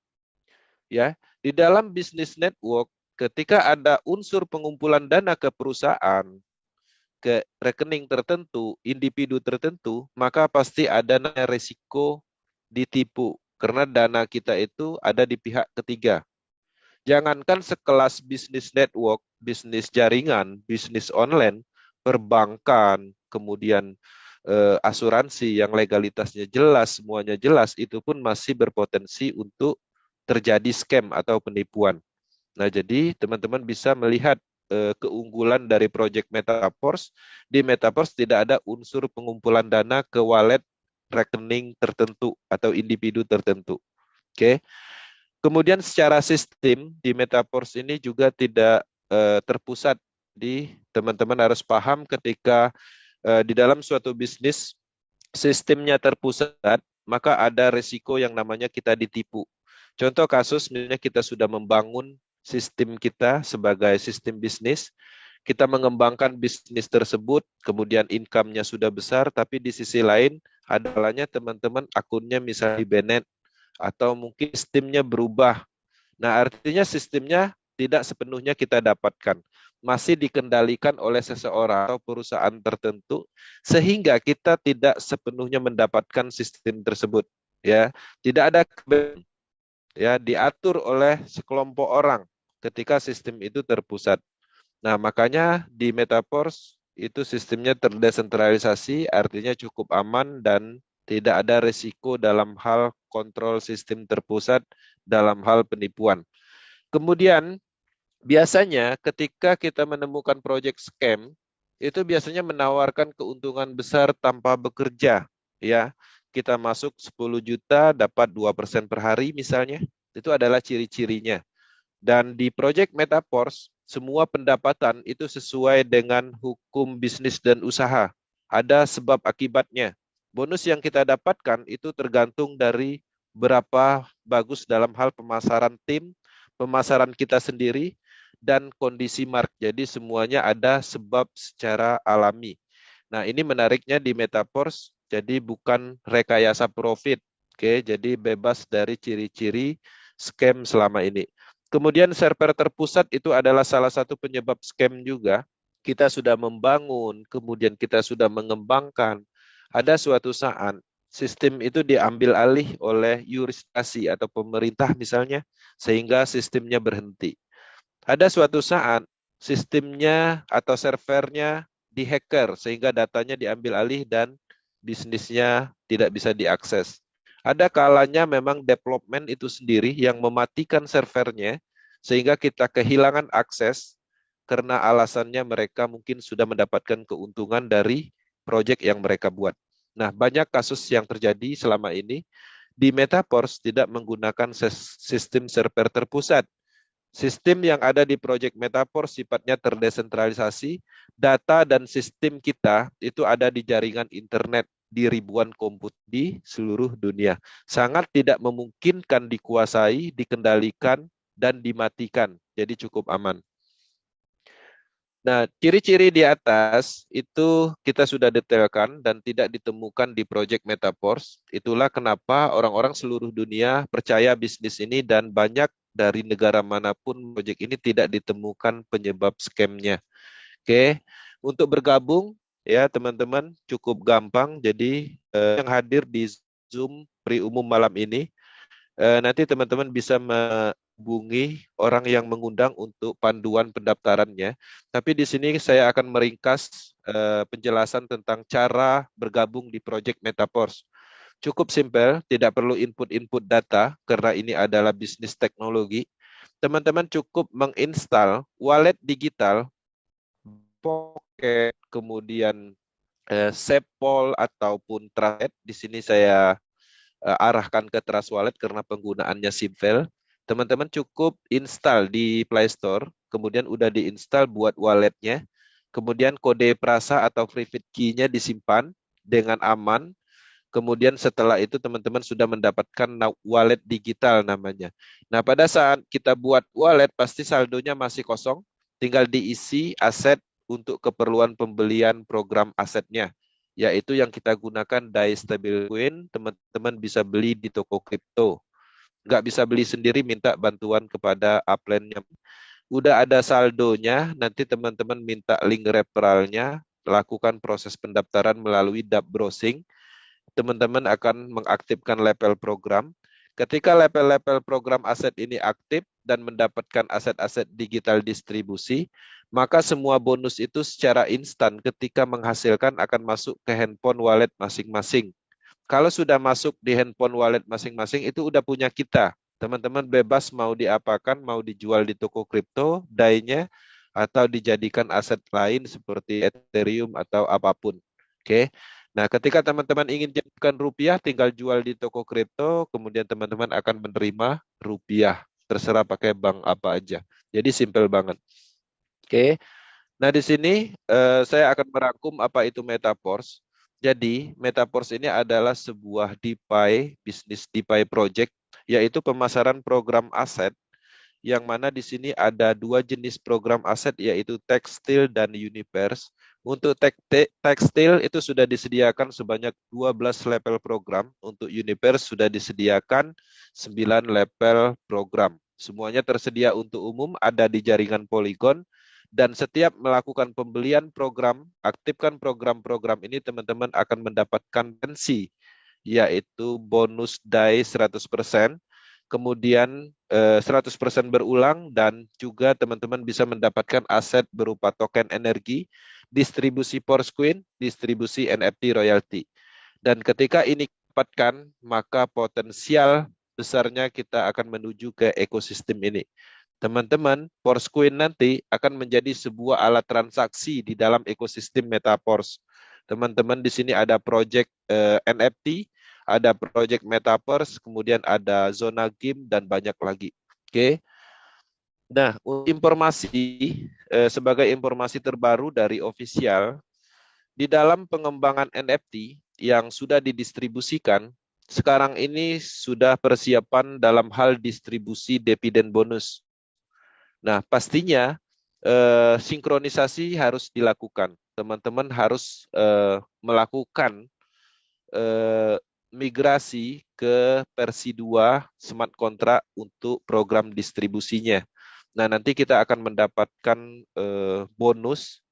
Ya, di dalam bisnis network, ketika ada unsur pengumpulan dana ke perusahaan, ke rekening tertentu, individu tertentu, maka pasti ada resiko ditipu. Karena dana kita itu ada di pihak ketiga. Jangankan sekelas bisnis network, bisnis jaringan, bisnis online, perbankan, kemudian asuransi yang legalitasnya jelas, semuanya jelas, itu pun masih berpotensi untuk terjadi scam atau penipuan. Nah, jadi teman-teman bisa melihat keunggulan dari Project Metaverse. Di Metaverse tidak ada unsur pengumpulan dana ke wallet rekening tertentu atau individu tertentu. Oke. Kemudian secara sistem di Metaverse ini juga tidak terpusat. Di teman-teman harus paham ketika di dalam suatu bisnis sistemnya terpusat, maka ada resiko yang namanya kita ditipu. Contoh kasus misalnya kita sudah membangun sistem kita sebagai sistem bisnis. Kita mengembangkan bisnis tersebut, kemudian income-nya sudah besar, tapi di sisi lain adalah teman-teman akunnya misalnya di banned atau mungkin sistemnya berubah. Nah, artinya sistemnya tidak sepenuhnya kita dapatkan. Masih dikendalikan oleh seseorang atau perusahaan tertentu, sehingga kita tidak sepenuhnya mendapatkan sistem tersebut. Ya, tidak ada ya diatur oleh sekelompok orang ketika sistem itu terpusat. Nah, makanya di Metaverse itu sistemnya terdesentralisasi, artinya cukup aman dan tidak ada resiko dalam hal kontrol sistem terpusat dalam hal penipuan. Kemudian, biasanya ketika kita menemukan proyek scam, itu biasanya menawarkan keuntungan besar tanpa bekerja. Ya, kita masuk 10 juta, dapat 2% per hari misalnya, itu adalah ciri-cirinya. Dan di proyek Metaverse, semua pendapatan itu sesuai dengan hukum bisnis dan usaha. Ada sebab akibatnya. Bonus yang kita dapatkan itu tergantung dari berapa bagus dalam hal pemasaran tim, pemasaran kita sendiri, dan kondisi market. Jadi semuanya ada sebab secara alami. Nah, ini menariknya di Metaverse, jadi bukan rekayasa profit. Oke, jadi bebas dari ciri-ciri scam selama ini. Kemudian server terpusat itu adalah salah satu penyebab scam juga. Kita sudah membangun, kemudian kita sudah mengembangkan. Ada suatu saat sistem itu diambil alih oleh yurisdiksi atau pemerintah misalnya, sehingga sistemnya berhenti. Ada suatu saat sistemnya atau servernya dihacker, sehingga datanya diambil alih dan bisnisnya tidak bisa diakses. Ada kalanya memang development itu sendiri yang mematikan servernya, sehingga kita kehilangan akses karena alasannya mereka mungkin sudah mendapatkan keuntungan dari proyek yang mereka buat. Nah, banyak kasus yang terjadi selama ini di Metaverse tidak menggunakan sistem server terpusat. Sistem yang ada di proyek Metaverse sifatnya terdesentralisasi, data dan sistem kita itu ada di jaringan internet di ribuan komputer di seluruh dunia. Sangat tidak memungkinkan dikuasai, dikendalikan, dan dimatikan. Jadi cukup aman. Nah, ciri-ciri di atas itu kita sudah detailkan dan tidak ditemukan di proyek Metaverse. Itulah kenapa orang-orang seluruh dunia percaya bisnis ini dan banyak dari negara manapun proyek ini tidak ditemukan penyebab scam-nya. Oke, untuk bergabung ya teman-teman cukup gampang. Jadi yang hadir di Zoom pre-umum malam ini, nanti teman-teman bisa menghubungi orang yang mengundang untuk panduan pendaftarannya. Tapi di sini saya akan meringkas penjelasan tentang cara bergabung di proyek Metaverse. Cukup simpel, tidak perlu input-input data karena ini adalah bisnis teknologi. Teman-teman cukup menginstal wallet digital, Pocket, kemudian Sepol ataupun Trust. Di sini saya arahkan ke Trust Wallet karena penggunaannya simpel. Teman-teman cukup install di Play Store, kemudian udah diinstal buat walletnya, kemudian kode prasa atau private key-nya disimpan dengan aman. Kemudian setelah itu teman-teman sudah mendapatkan wallet digital namanya. Nah, pada saat kita buat wallet pasti saldonya masih kosong, tinggal diisi aset untuk keperluan pembelian program asetnya, yaitu yang kita gunakan DAI Stablecoin. Teman-teman bisa beli di toko kripto. Nggak bisa beli sendiri, minta bantuan kepada upline-nya. Udah ada saldonya, nanti teman-teman minta link referralnya, lakukan proses pendaftaran melalui dApp Browsing. Teman-teman akan mengaktifkan level program. Ketika level-level program aset ini aktif dan mendapatkan aset-aset digital distribusi, maka semua bonus itu secara instan ketika menghasilkan akan masuk ke handphone wallet masing-masing. Kalau sudah masuk di handphone wallet masing-masing, itu udah punya kita. Teman-teman bebas mau diapakan, mau dijual di toko kripto, DAI-nya, atau dijadikan aset lain seperti Ethereum atau apapun. Oke. Nah, ketika teman-teman ingin jadikan rupiah, tinggal jual di toko kripto, kemudian teman-teman akan menerima rupiah. Terserah pakai bank apa aja. Jadi simple banget. Oke. Nah, di sini saya akan merangkum apa itu Metaverse. Jadi, Metaverse ini adalah sebuah DeFi, bisnis DeFi project, yaitu pemasaran program aset yang mana di sini ada dua jenis program aset, yaitu tekstil dan universe. Untuk tekstil itu sudah disediakan sebanyak 12 level program, untuk universe sudah disediakan 9 level program. Semuanya tersedia untuk umum, ada di jaringan Polygon, dan setiap melakukan pembelian program, aktifkan program-program ini, teman-teman akan mendapatkan pensi, yaitu bonus DAI 100%, kemudian 100% berulang, dan juga teman-teman bisa mendapatkan aset berupa token energi, distribusi Porcoin, distribusi NFT royalty. Dan ketika ini didapatkan, maka potensial besarnya kita akan menuju ke ekosistem ini. Teman-teman, Porcoin nanti akan menjadi sebuah alat transaksi di dalam ekosistem Metaverse. Teman-teman, di sini ada project NFT, ada project Metaverse, kemudian ada zona game, dan banyak lagi. Oke. Nah, informasi sebagai informasi terbaru dari official, di dalam pengembangan NFT yang sudah didistribusikan, sekarang ini sudah persiapan dalam hal distribusi dividen bonus. Nah, pastinya sinkronisasi harus dilakukan. Teman-teman harus melakukan migrasi ke versi 2 smart contract untuk program distribusinya. Nah, nanti kita akan mendapatkan bonus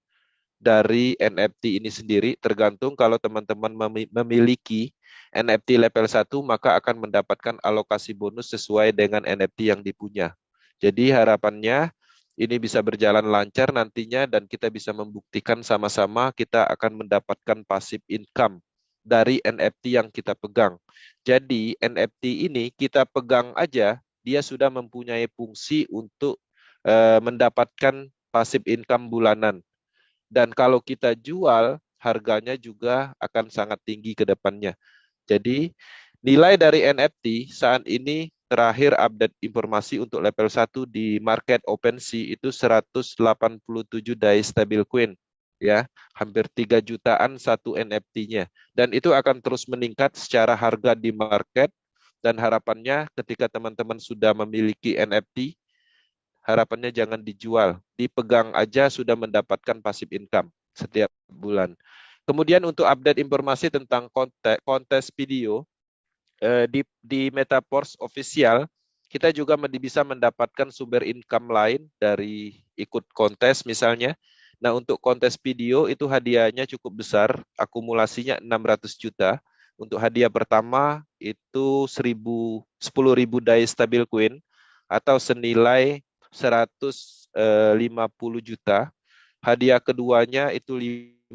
dari NFT ini sendiri, tergantung kalau teman-teman memiliki NFT level 1, maka akan mendapatkan alokasi bonus sesuai dengan NFT yang dipunya. Jadi harapannya ini bisa berjalan lancar nantinya, dan kita bisa membuktikan sama-sama kita akan mendapatkan passive income dari NFT yang kita pegang. Jadi NFT ini kita pegang aja, dia sudah mempunyai fungsi untuk mendapatkan passive income bulanan. Dan kalau kita jual, harganya juga akan sangat tinggi ke depannya. Jadi nilai dari NFT saat ini terakhir update informasi untuk level 1 di market OpenSea itu 187 DAI stablecoin, ya, hampir 3 jutaan satu NFT-nya. Dan itu akan terus meningkat secara harga di market, dan harapannya ketika teman-teman sudah memiliki NFT, harapannya jangan dijual, dipegang aja sudah mendapatkan passive income setiap bulan. Kemudian untuk update informasi tentang kontes video di Metaverse official, kita juga bisa mendapatkan sumber income lain dari ikut kontes misalnya. Nah, untuk kontes video itu hadiahnya cukup besar, akumulasinya 600 juta. Untuk hadiah pertama itu 10.000 DAI stablecoin atau senilai 150 juta. Hadiah keduanya itu 5,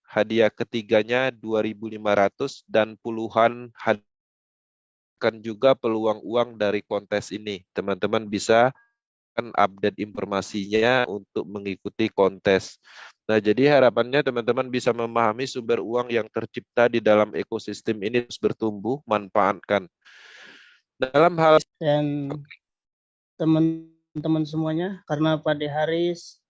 hadiah ketiganya 2.500, dan puluhan akan juga peluang uang dari kontes ini. Teman-teman bisa update informasinya untuk mengikuti kontes. Nah, jadi harapannya teman-teman bisa memahami sumber uang yang tercipta di dalam ekosistem ini terus bertumbuh, manfaatkan. Dalam hal dan teman-teman semuanya, karena pada Haris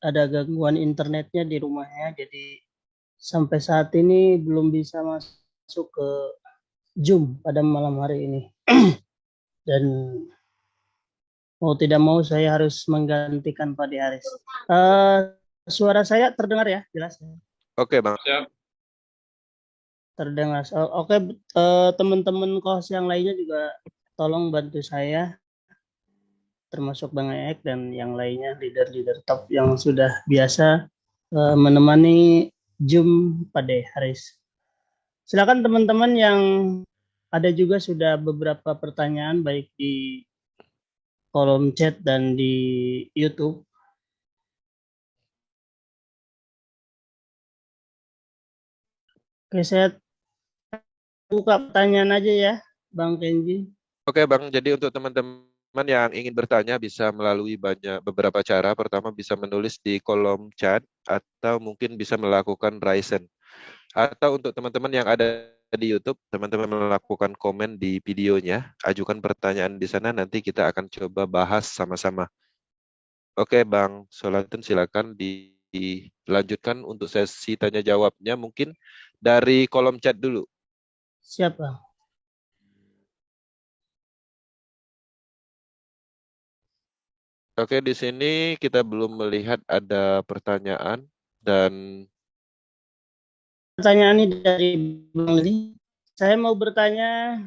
ada gangguan internetnya di rumahnya, jadi sampai saat ini belum bisa masuk ke Zoom pada malam hari ini. Dan mau tidak mau saya harus menggantikan Pak Haris. Suara saya terdengar ya, jelas? Oke, Bang. Siap. Terdengar. Oke, teman-teman kos yang lainnya juga tolong bantu saya, termasuk Bang Ek dan yang lainnya, leader-leader top yang sudah biasa menemani Zoom pada Haris. Silakan teman-teman yang ada juga sudah beberapa pertanyaan baik di kolom chat dan di YouTube. Oke, saya buka pertanyaan aja ya, Bang Kenji. Oke, Bang. Jadi untuk teman-teman yang ingin bertanya bisa melalui beberapa cara. Pertama bisa menulis di kolom chat, atau mungkin bisa melakukan raise hand. Atau untuk teman-teman yang ada di YouTube, teman-teman melakukan komen di videonya, ajukan pertanyaan di sana, nanti kita akan coba bahas sama-sama. Oke, Bang Solatun, silakan dilanjutkan untuk sesi tanya jawabnya, mungkin dari kolom chat dulu. Siap, Bang. Oke, di sini kita belum melihat ada pertanyaan dan Pertanyaan ini dari Bang Li. Saya mau bertanya,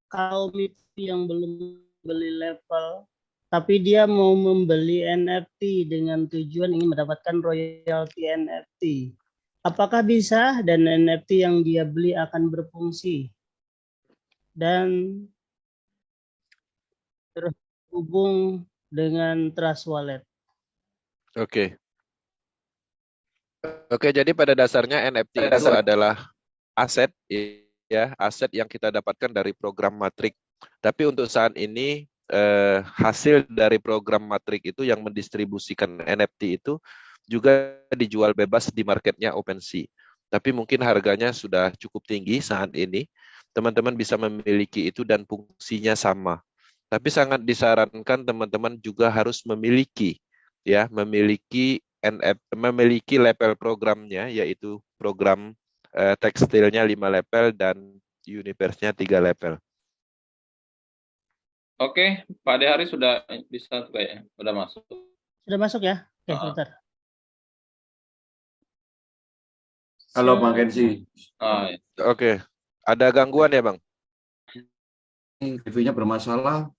kalau MIPI yang belum beli level, tapi dia mau membeli NFT dengan tujuan ingin mendapatkan royalti NFT. Apakah bisa dan NFT yang dia beli akan berfungsi? Dan terhubung dengan Trust Wallet. oke. Oke, jadi pada dasarnya NFT itu adalah aset, ya, aset yang kita dapatkan dari program Matrix. Tapi untuk saat ini hasil dari program Matrix itu yang mendistribusikan NFT itu juga dijual bebas di marketnya OpenSea. Tapi mungkin harganya sudah cukup tinggi saat ini. Teman-teman bisa memiliki itu dan fungsinya sama. Tapi sangat disarankan teman-teman juga harus memiliki, ya, memiliki level programnya, yaitu program tekstilnya 5 level dan universe-nya 3 level. Oke, Pak Dehari sudah bisa kayaknya, sudah masuk. Sudah masuk ya? Oke, sebentar. Halo Bang Kenzi. Ya. Oke, ada gangguan ya Bang? TV-nya bermasalah.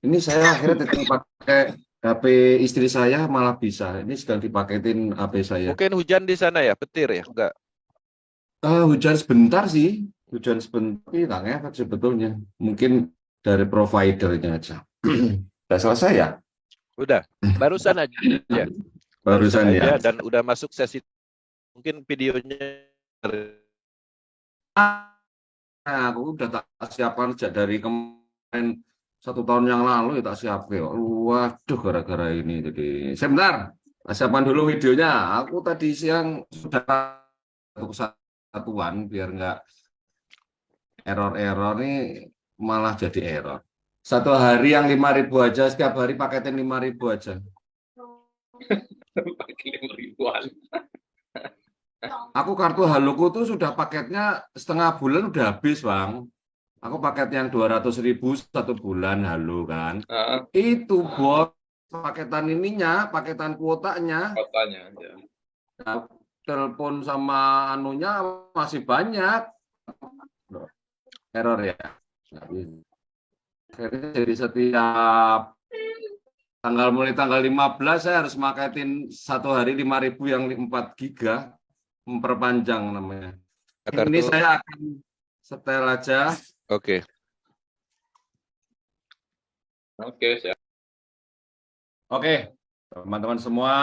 Ini saya akhirnya pakai HP istri saya malah bisa. Ini sedang dipaketin HP saya. Mungkin hujan di sana ya, petir ya? Enggak. Hujan sebentar sih. Hujan sebentar, nggak ngefek sebetulnya. Mungkin dari providernya aja. Udah selesai ya? Udah, barusan aja. Ya. Barusan ya. Dan udah masuk sesi. Mungkin videonya. Aku udah tak siapkan dari kemarin 1 tahun yang lalu ya tak siapkan. Waduh, gara-gara ini. Jadi sebentar, siapkan dulu videonya. Aku tadi siang sudah kesatuan biar nggak error nih, malah jadi error. 1 hari yang 5.000 aja, setiap hari paketin 5.000 aja. Pakai 5.000-an. Aku kartu Haloku tuh sudah paketnya setengah bulan udah habis Bang. Aku paket yang 200.000 1 bulan Halo kan. Itu bos paketan ininya, paketan kuotanya. Kotanya aja. Nah, telepon sama anunya masih banyak. Error ya. Jadi setiap mulai tanggal 15 saya harus paketin 1 hari 5.000 yang 4 giga. Memperpanjang namanya. Ini saya akan setel aja. Oke. Oke, siap. Oke, teman-teman semua,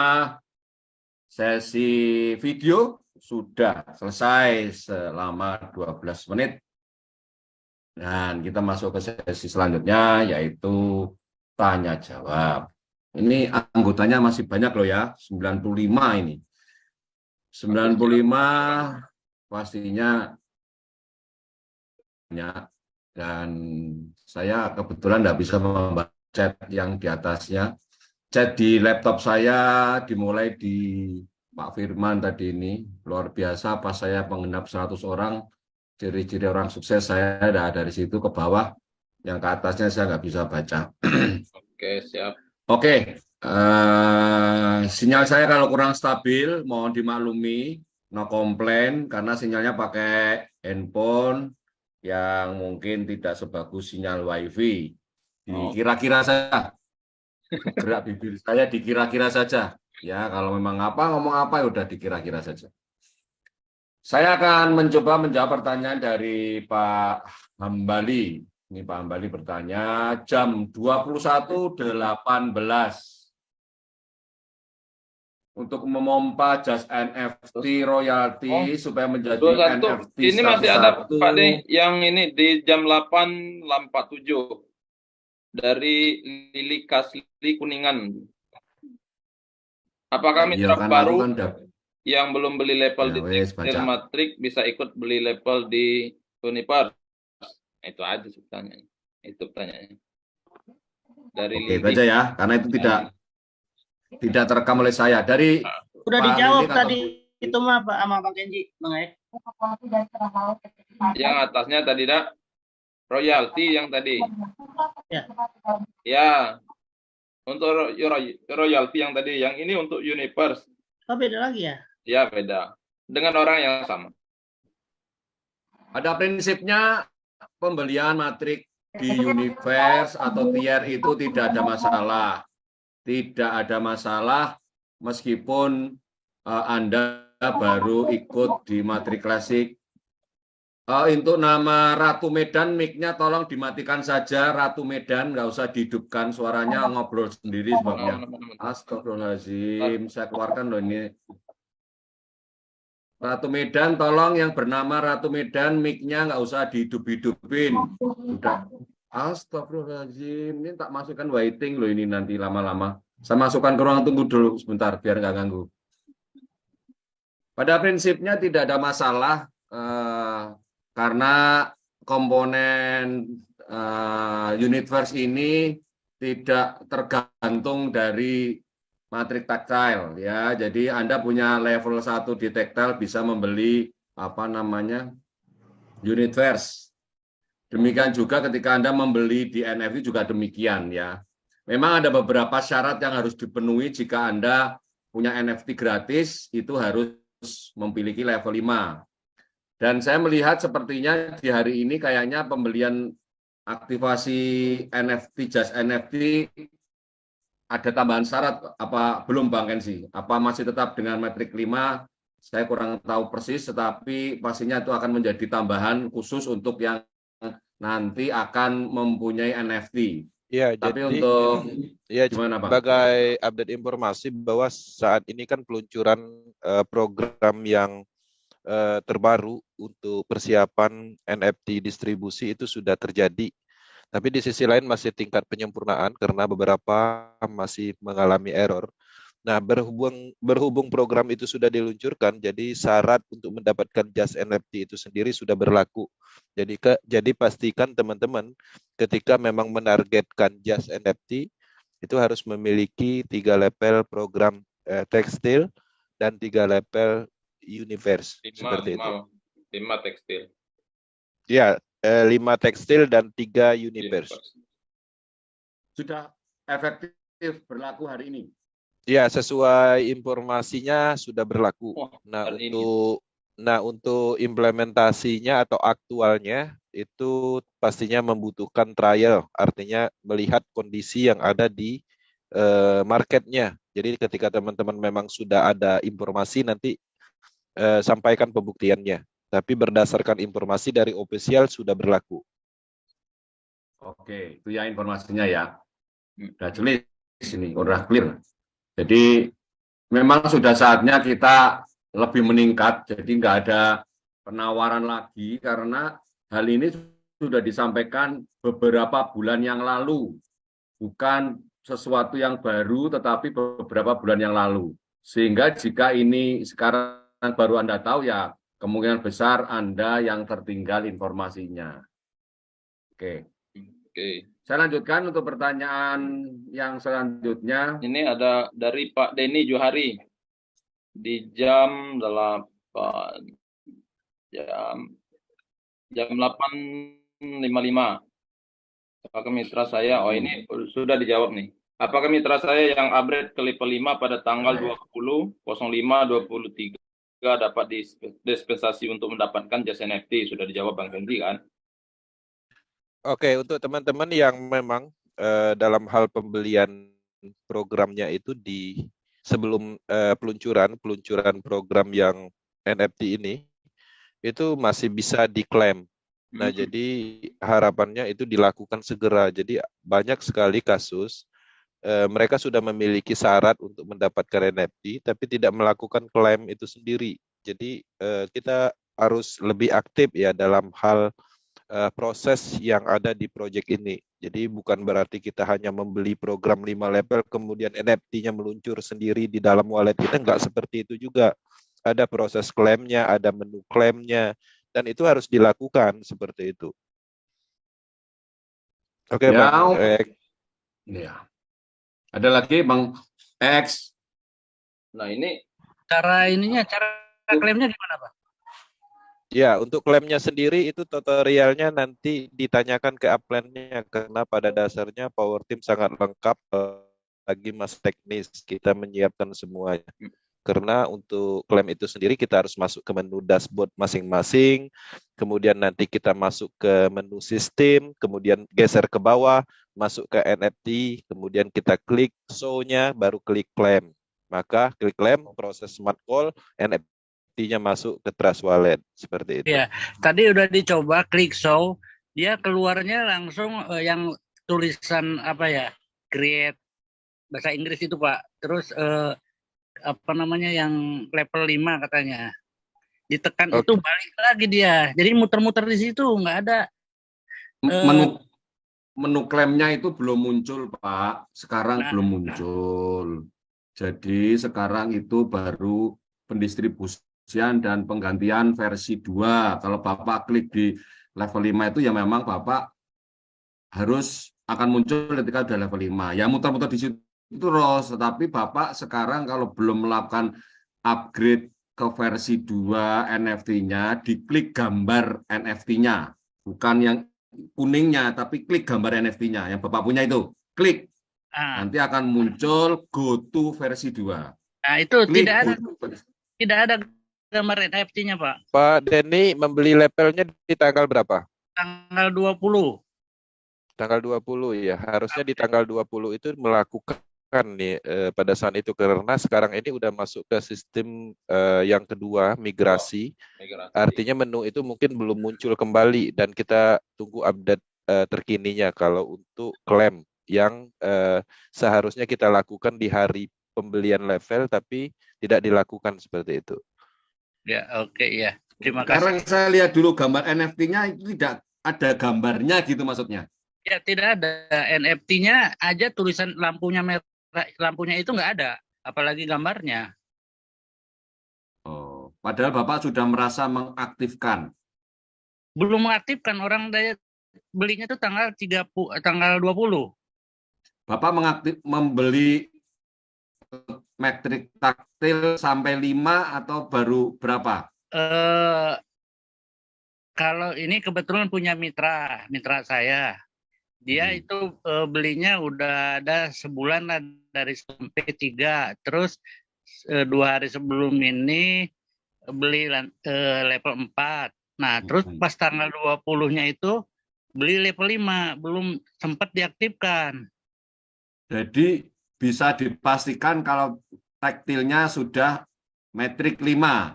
sesi video sudah selesai selama 12 menit. Dan kita masuk ke sesi selanjutnya, yaitu tanya jawab. Ini anggotanya masih banyak loh ya, 95 ini. 95 pastinya banyak, dan saya kebetulan tidak bisa membaca chat yang di atasnya. Chat di laptop saya dimulai di Pak Firman tadi ini, luar biasa pas saya menggenap 100 orang, ciri-ciri orang sukses saya ada dari situ ke bawah, yang ke atasnya saya nggak bisa baca. Oke, siap. Oke. Sinyal saya kalau kurang stabil mohon dimaklumi, no komplain karena sinyalnya pakai handphone yang mungkin tidak sebagus sinyal wifi. Dikira-kira saja, gerak bibir saya dikira-kira saja ya, kalau memang ngomong apa ya udah dikira-kira saja. Saya akan mencoba menjawab pertanyaan dari Pak Hambali. Ini Pak Hambali bertanya jam 21.18 untuk memompa Just NFT royalti supaya menjadi 21. NFT ini masih ada Pak De yang ini di jam 8.47 dari Lili Kasli Kuningan. Apakah mitra baru kan yang belum beli level di Tekstil Matrix bisa ikut beli level di Universe? Itu aja pertanyaannya. Itu pertanyaannya. Dari Oke, baca ya, karena itu tidak terekam oleh saya. Dari udah Pak dijawab tadi itu mah Pak sama Bang Kenji, Bang Ek. Yang atasnya tadi dak royalti yang tadi. Ya. Ya, untuk royalty yang tadi, yang ini untuk Universe. Oh, beda lagi ya? Ya, beda. Dengan orang yang sama. Pada prinsipnya pembelian matrik di Universe atau tier itu tidak ada masalah. Tidak ada masalah meskipun Anda baru ikut di matrik klasik. Untuk nama Ratu Medan, mic-nya tolong dimatikan saja. Ratu Medan, nggak usah dihidupkan, suaranya ngobrol sendiri sebabnya. Astagfirullahaladzim, saya keluarkan loh ini. Ratu Medan, tolong yang bernama Ratu Medan, mic-nya nggak usah dihidup-hidupin. Sudah. Astagfirullahaladzim, ini tak masukkan waiting loh ini nanti lama-lama. Saya masukkan ke ruang tunggu dulu sebentar, biar nggak ganggu. Pada prinsipnya tidak ada masalah, karena komponen Universe ini tidak tergantung dari matrik tactile ya. Jadi Anda punya level 1 di tactile bisa membeli Universe. Demikian juga ketika Anda membeli di NFT juga demikian ya. Memang ada beberapa syarat yang harus dipenuhi jika Anda punya NFT gratis, itu harus memiliki level 5. Dan saya melihat sepertinya di hari ini kayaknya pembelian aktivasi NFT, Just NFT, ada tambahan syarat apa belum Bang Kenzi? Apa masih tetap dengan metrik 5? Saya kurang tahu persis, tetapi pastinya itu akan menjadi tambahan khusus untuk yang nanti akan mempunyai NFT. Ya, tapi jadi, untuk ya, gimana Bang? Sebagai update informasi bahwa saat ini kan peluncuran program yang terbaru untuk persiapan NFT distribusi itu sudah terjadi. Tapi di sisi lain masih tingkat penyempurnaan karena beberapa masih mengalami error. Nah, berhubung program itu sudah diluncurkan, jadi syarat untuk mendapatkan Just NFT itu sendiri sudah berlaku. Jadi pastikan teman-teman ketika memang menargetkan Just NFT itu harus memiliki 3 level program tekstil dan 3 level Universe, seperti itu. 5 tekstil. Ya, 5 tekstil dan 3 Universe. Sudah efektif berlaku hari ini? Ya, sesuai informasinya sudah berlaku. Untuk implementasinya atau aktualnya itu pastinya membutuhkan trial, artinya melihat kondisi yang ada di marketnya. Jadi ketika teman-teman memang sudah ada informasi, nanti sampaikan pembuktiannya. Tapi berdasarkan informasi dari official sudah berlaku. Oke, itu ya informasinya ya. Udah jelas ini, udah clear. Jadi memang sudah saatnya kita lebih meningkat, jadi nggak ada penawaran lagi karena hal ini sudah disampaikan beberapa bulan yang lalu, bukan sesuatu yang baru, tetapi beberapa bulan yang lalu. Sehingga jika ini sekarang baru Anda tahu, ya kemungkinan besar Anda yang tertinggal informasinya. Oke. Saya lanjutkan untuk pertanyaan yang selanjutnya. Ini ada dari Pak Denny Johari di jam 8.55. Apakah mitra saya, ini sudah dijawab nih. Apakah mitra saya yang upgrade ke level 5 pada tanggal 20.05.23 dapat dispensasi untuk mendapatkan Just NFT? Sudah dijawab Bang Fendi kan? Oke, untuk teman-teman yang memang dalam hal pembelian programnya itu di sebelum peluncuran program yang NFT ini itu masih bisa diklaim. Nah, jadi harapannya itu dilakukan segera. Jadi banyak sekali kasus mereka sudah memiliki syarat untuk mendapatkan NFT, tapi tidak melakukan klaim itu sendiri. Jadi kita harus lebih aktif ya dalam hal proses yang ada di proyek ini. Jadi bukan berarti kita hanya membeli program 5 level, kemudian NFT-nya meluncur sendiri di dalam wallet kita, enggak seperti itu juga. Ada proses klaimnya, ada menu klaimnya, dan itu harus dilakukan seperti itu. Oke, ya, Bang. Ya. Ada lagi Bang X. Nah ini cara klaimnya gimana Pak? Ya, untuk klaimnya sendiri itu tutorialnya nanti ditanyakan ke upline-nya karena pada dasarnya Power Team sangat lengkap lagi mas teknis kita menyiapkan semuanya. Karena untuk klaim itu sendiri kita harus masuk ke menu dashboard masing-masing, kemudian nanti kita masuk ke menu sistem, kemudian geser ke bawah, masuk ke NFT, kemudian kita klik show-nya, baru klik klaim. Maka klik klaim, proses smart call, NFT-nya masuk ke Trust Wallet, seperti itu. Ya, tadi udah dicoba klik show, dia keluarnya langsung yang tulisan apa ya, create bahasa Inggris itu Pak. Terus apa namanya yang level 5 katanya. Ditekan itu balik lagi dia. Jadi muter-muter di situ nggak ada. Menu klaimnya itu belum muncul Pak. Sekarang belum muncul. Jadi sekarang itu baru pendistribusian dan penggantian versi 2. Kalau Bapak klik di level 5 itu ya memang Bapak harus akan muncul ketika udah level 5. Ya muter-muter di situ terus, tetapi Bapak sekarang kalau belum melakukan upgrade ke versi 2 NFT-nya, diklik gambar NFT-nya. Bukan yang kuningnya, tapi klik gambar NFT-nya. Yang Bapak punya itu, klik. Nanti akan muncul go to versi 2. Nah itu klik tidak ada gambar NFT-nya Pak. Pak Denny membeli levelnya di tanggal berapa? Tanggal 20. Tanggal 20 ya, harusnya di tanggal 20 itu melakukan nih pada saat itu karena sekarang ini udah masuk ke sistem yang kedua migrasi. Artinya menu itu mungkin belum muncul kembali dan kita tunggu update terkininya kalau untuk klaim yang seharusnya kita lakukan di hari pembelian level tapi tidak dilakukan seperti itu. Ya, oke ya. Terima kasih. Sekarang saya lihat dulu gambar NFT-nya itu tidak ada gambarnya gitu maksudnya. Ya, tidak ada. NFT-nya aja tulisan lampunya merah. Lampunya itu nggak ada, apalagi gambarnya. Oh, padahal Bapak sudah merasa mengaktifkan. Belum mengaktifkan, orang daya belinya tuh tanggal 20. Bapak membeli metrik taktil sampai 5 atau baru berapa? Kalau ini kebetulan punya mitra saya. Dia itu belinya udah ada sebulan lah dari sampai 3. Terus 2 hari sebelum ini beli level 4. Nah, terus pas tanggal 20-nya itu beli level 5. Belum sempat diaktifkan. Jadi bisa dipastikan kalau taktilnya sudah metrik 5.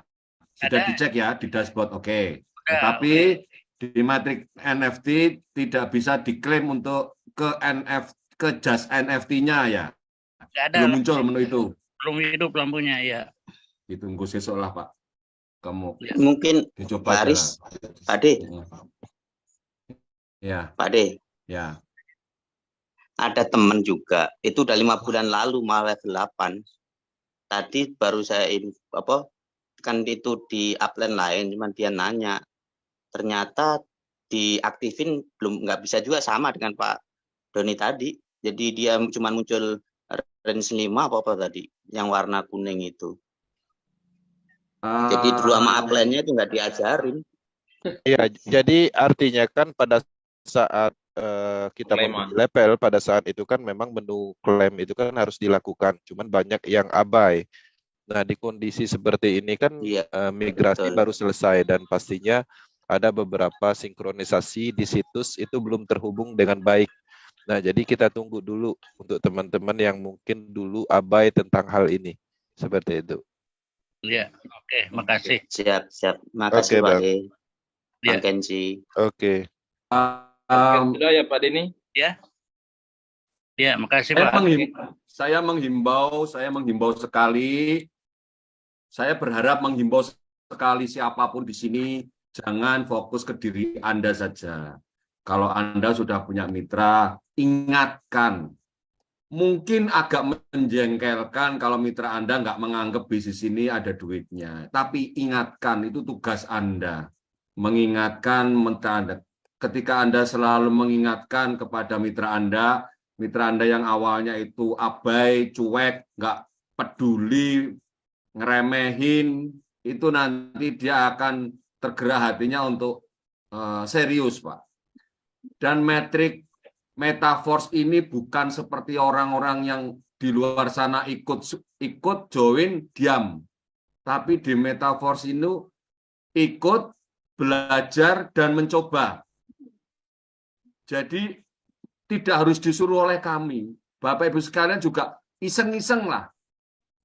Sudah dicek ya di dashboard, oke. Tetapi di metrik NFT tidak bisa diklaim untuk ke jas NFT-nya ya. Belum muncul menu itu. Belum hidup lampunya ya. Ditunggu sesok lah Pak. Kamu mungkin dicoba Pak Aris, Pak De. Ya. Pak De. Ya. Ada teman juga. Itu udah 5 bulan lalu malah level 8. Tadi baru saya kan itu di upline lain, cuman dia nanya. Ternyata diaktifin nggak bisa juga sama dengan Pak Doni tadi. Jadi dia cuma muncul range 5 apa tadi yang warna kuning itu. Jadi dulu sama upline-nya itu nggak diajarin. Iya, jadi artinya kan pada saat kita membeli level pada saat itu kan memang menu klaim itu kan harus dilakukan. Cuman banyak yang abai. Nah, di kondisi seperti ini kan migrasi baru selesai dan pastinya ada beberapa sinkronisasi di situs itu belum terhubung dengan baik. Nah, jadi kita tunggu dulu untuk teman-teman yang mungkin dulu abai tentang hal ini. Seperti itu. Iya, oke, makasih. Siap. Makasih Pak De. Bang Kenzi. Oke. Sudah ya Pak Denny? Ya. Ya, makasih Pak. Saya menghimbau sekali. Saya berharap menghimbau sekali siapapun di sini. Jangan fokus ke diri Anda saja. Kalau Anda sudah punya mitra, ingatkan. Mungkin agak menjengkelkan kalau mitra Anda nggak menganggap bisnis ini ada duitnya. Tapi ingatkan, itu tugas Anda. Mengingatkan mitra Anda. Ketika Anda selalu mengingatkan kepada mitra Anda yang awalnya itu abai, cuek, nggak peduli, ngeremehin, itu nanti dia akan tergerak hatinya untuk serius, Pak. Dan metrik Metaforce ini bukan seperti orang-orang yang di luar sana ikut join diam. Tapi di Metaforce ini ikut, belajar, dan mencoba. Jadi tidak harus disuruh oleh kami. Bapak Ibu sekalian juga iseng-iseng lah.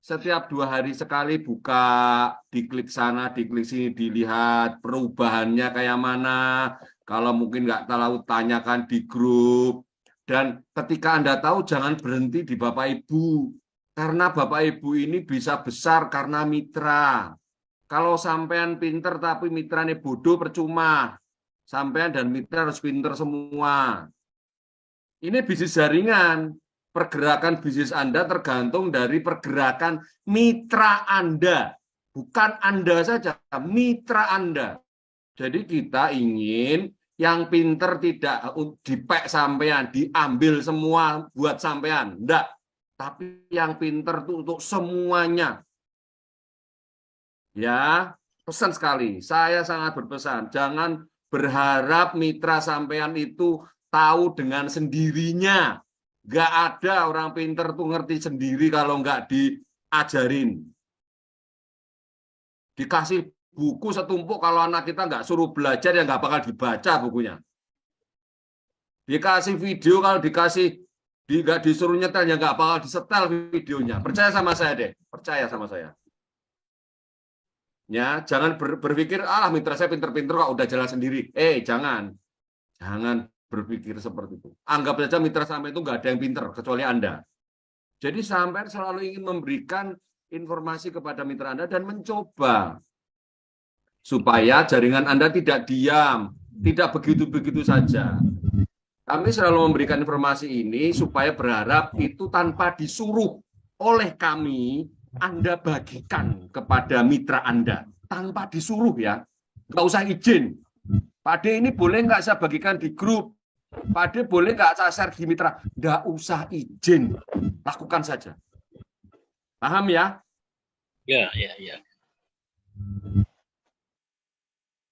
Setiap 2 hari sekali buka, diklik sana, diklik sini, dilihat perubahannya kayak mana. Kalau mungkin nggak tahu, tanyakan di grup. Dan ketika Anda tahu, jangan berhenti di Bapak Ibu. Karena Bapak Ibu ini bisa besar karena mitra. Kalau sampean pinter tapi mitranya bodoh, percuma. Sampean dan mitra harus pinter semua. Ini bisnis jaringan. Pergerakan bisnis Anda tergantung dari pergerakan mitra Anda. Bukan Anda saja, mitra Anda. Jadi kita ingin yang pinter tidak dipek sampean, diambil semua buat sampean. Enggak. Tapi yang pinter itu untuk semuanya. Ya, pesan sekali. Saya sangat berpesan. Jangan berharap mitra sampean itu tahu dengan sendirinya. Nggak ada orang pinter tuh ngerti sendiri kalau nggak diajarin. Dikasih buku setumpuk, kalau anak kita nggak suruh belajar ya nggak bakal dibaca bukunya. Dikasih video, kalau nggak disuruh nyetel ya nggak bakal disetel videonya. Percaya sama saya deh, percaya sama saya. Ya, jangan berpikir mitra saya pinter-pinter kok udah jalan sendiri. Jangan berpikir seperti itu. Anggap saja mitra sampai itu nggak ada yang pinter kecuali Anda. Jadi sampai selalu ingin memberikan informasi kepada mitra Anda dan mencoba supaya jaringan Anda tidak diam, tidak begitu-begitu saja. Kami selalu memberikan informasi ini supaya berharap itu tanpa disuruh oleh kami, Anda bagikan kepada mitra Anda. Tanpa disuruh ya, nggak usah izin. Pak D ini boleh nggak saya bagikan di grup? Pak D boleh nggak saya share di mitra? Nggak usah izin, lakukan saja. Paham ya? Ya.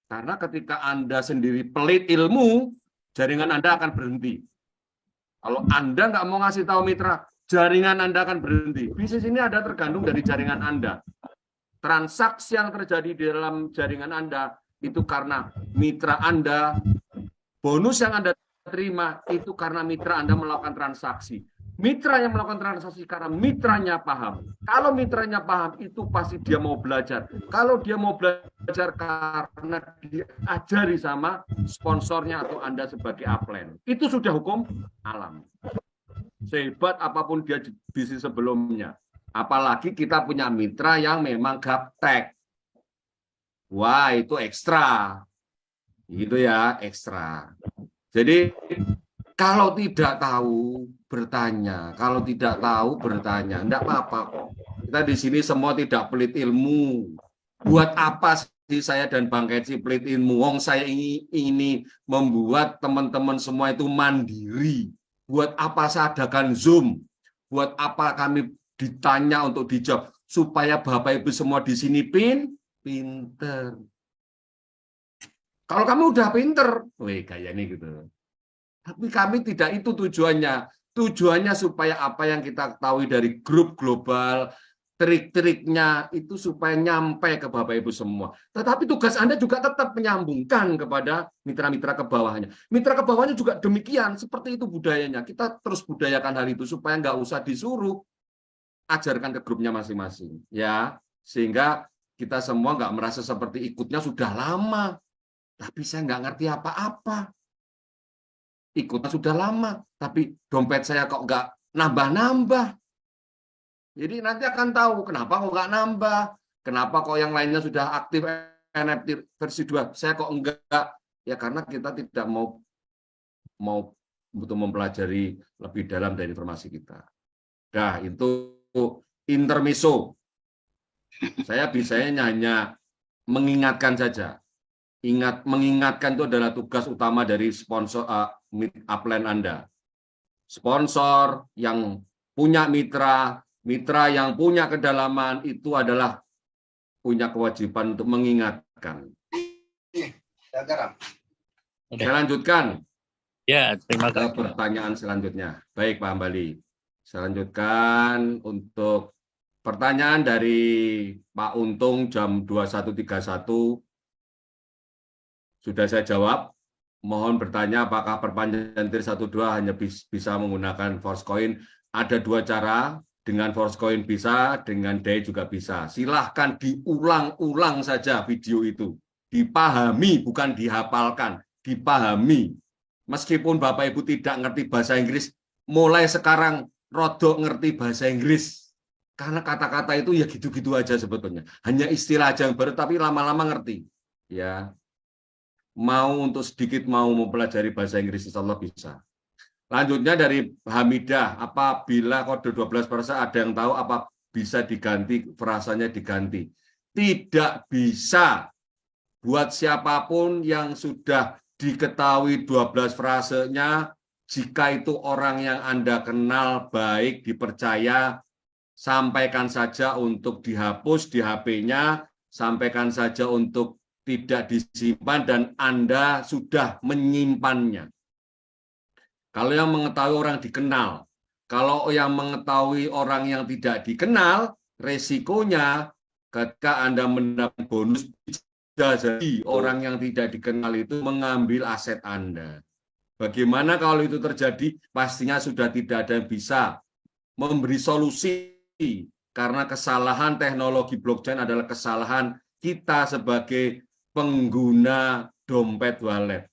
Karena ketika Anda sendiri pelit ilmu, jaringan Anda akan berhenti. Kalau Anda nggak mau ngasih tahu mitra, jaringan Anda akan berhenti. Bisnis ini ada tergantung dari jaringan Anda. Transaksi yang terjadi di dalam jaringan Anda itu karena mitra Anda, bonus yang Anda terima itu karena mitra Anda melakukan transaksi. Mitra yang melakukan transaksi karena mitranya paham. Kalau mitranya paham, itu pasti dia mau belajar. Kalau dia mau belajar karena diajari sama sponsornya atau Anda sebagai upline. Itu sudah hukum alam. Sehebat apapun dia di bisnis sebelumnya. Apalagi kita punya mitra yang memang gaptek. Wah, itu ekstra. Gitu ya, ekstra. Jadi kalau tidak tahu, bertanya. Kalau tidak tahu, bertanya. Enggak apa-apa kok. Kita di sini semua tidak pelit ilmu. Buat apa sih saya dan Bang Keci pelit ilmu? Wong saya ini membuat teman-teman semua itu mandiri. Buat apa saya adakan Zoom? Buat apa kami ditanya untuk dijawab? Supaya Bapak Ibu semua di sini pinter. Kalau kamu udah pinter, kayak ini gitu. Tapi kami tidak itu tujuannya. Tujuannya supaya apa yang kita ketahui dari grup global, trik-triknya itu supaya nyampe ke Bapak Ibu semua. Tetapi tugas Anda juga tetap menyambungkan kepada mitra-mitra ke bawahnya. Mitra ke bawahnya juga demikian, seperti itu budayanya. Kita terus budayakan hal itu supaya nggak usah disuruh, ajarkan ke grupnya masing-masing. Ya, sehingga kita semua nggak merasa seperti ikutnya sudah lama. Tapi saya nggak ngerti apa-apa. Ikutnya sudah lama, tapi dompet saya kok nggak nambah-nambah. Jadi nanti akan tahu kenapa kok nggak nambah, kenapa kok yang lainnya sudah aktif NFT versi 2, saya kok enggak. Ya karena kita tidak mau betul mempelajari lebih dalam dari informasi kita. Nah, itu intermezzo. Saya bisanya hanya mengingatkan saja. Mengingatkan itu adalah tugas utama dari sponsor upline Anda. Sponsor yang punya mitra yang punya kedalaman itu adalah punya kewajiban untuk mengingatkan. Saya lanjutkan. Ya, terima ke kasih. pertanyaan selanjutnya. Baik, Pak Hambali. Saya lanjutkan untuk pertanyaan dari Pak Untung jam 21.31. Sudah saya jawab. Mohon bertanya apakah perpanjangan tier 1-2 hanya bisa menggunakan force coin. Ada dua cara, dengan force coin bisa, dengan DAI juga bisa. Silahkan diulang-ulang saja video itu. Dipahami, bukan dihafalkan. Dipahami. Meskipun Bapak Ibu tidak ngerti bahasa Inggris, mulai sekarang rodok ngerti bahasa Inggris. Karena kata-kata itu ya gitu-gitu aja sebetulnya. Hanya istilah aja yang baru, tapi lama-lama ngerti. Ya, mau untuk sedikit mau mempelajari bahasa Inggris, insya Allah bisa. Lanjutnya dari Hamidah, apabila kode 12 frasa ada yang tahu apa bisa diganti, frasanya diganti. Tidak bisa. Buat siapapun yang sudah diketahui 12 frasenya, jika itu orang yang Anda kenal baik, dipercaya, sampaikan saja untuk dihapus di HP-nya, sampaikan saja untuk tidak disimpan, dan Anda sudah menyimpannya. Kalau yang mengetahui orang dikenal, kalau yang mengetahui orang yang tidak dikenal, resikonya ketika Anda mendapat bonus, jadi orang yang tidak dikenal itu mengambil aset Anda. Bagaimana kalau itu terjadi? Pastinya sudah tidak ada yang bisa memberi solusi, karena kesalahan teknologi blockchain adalah kesalahan kita sebagai pengguna dompet wallet.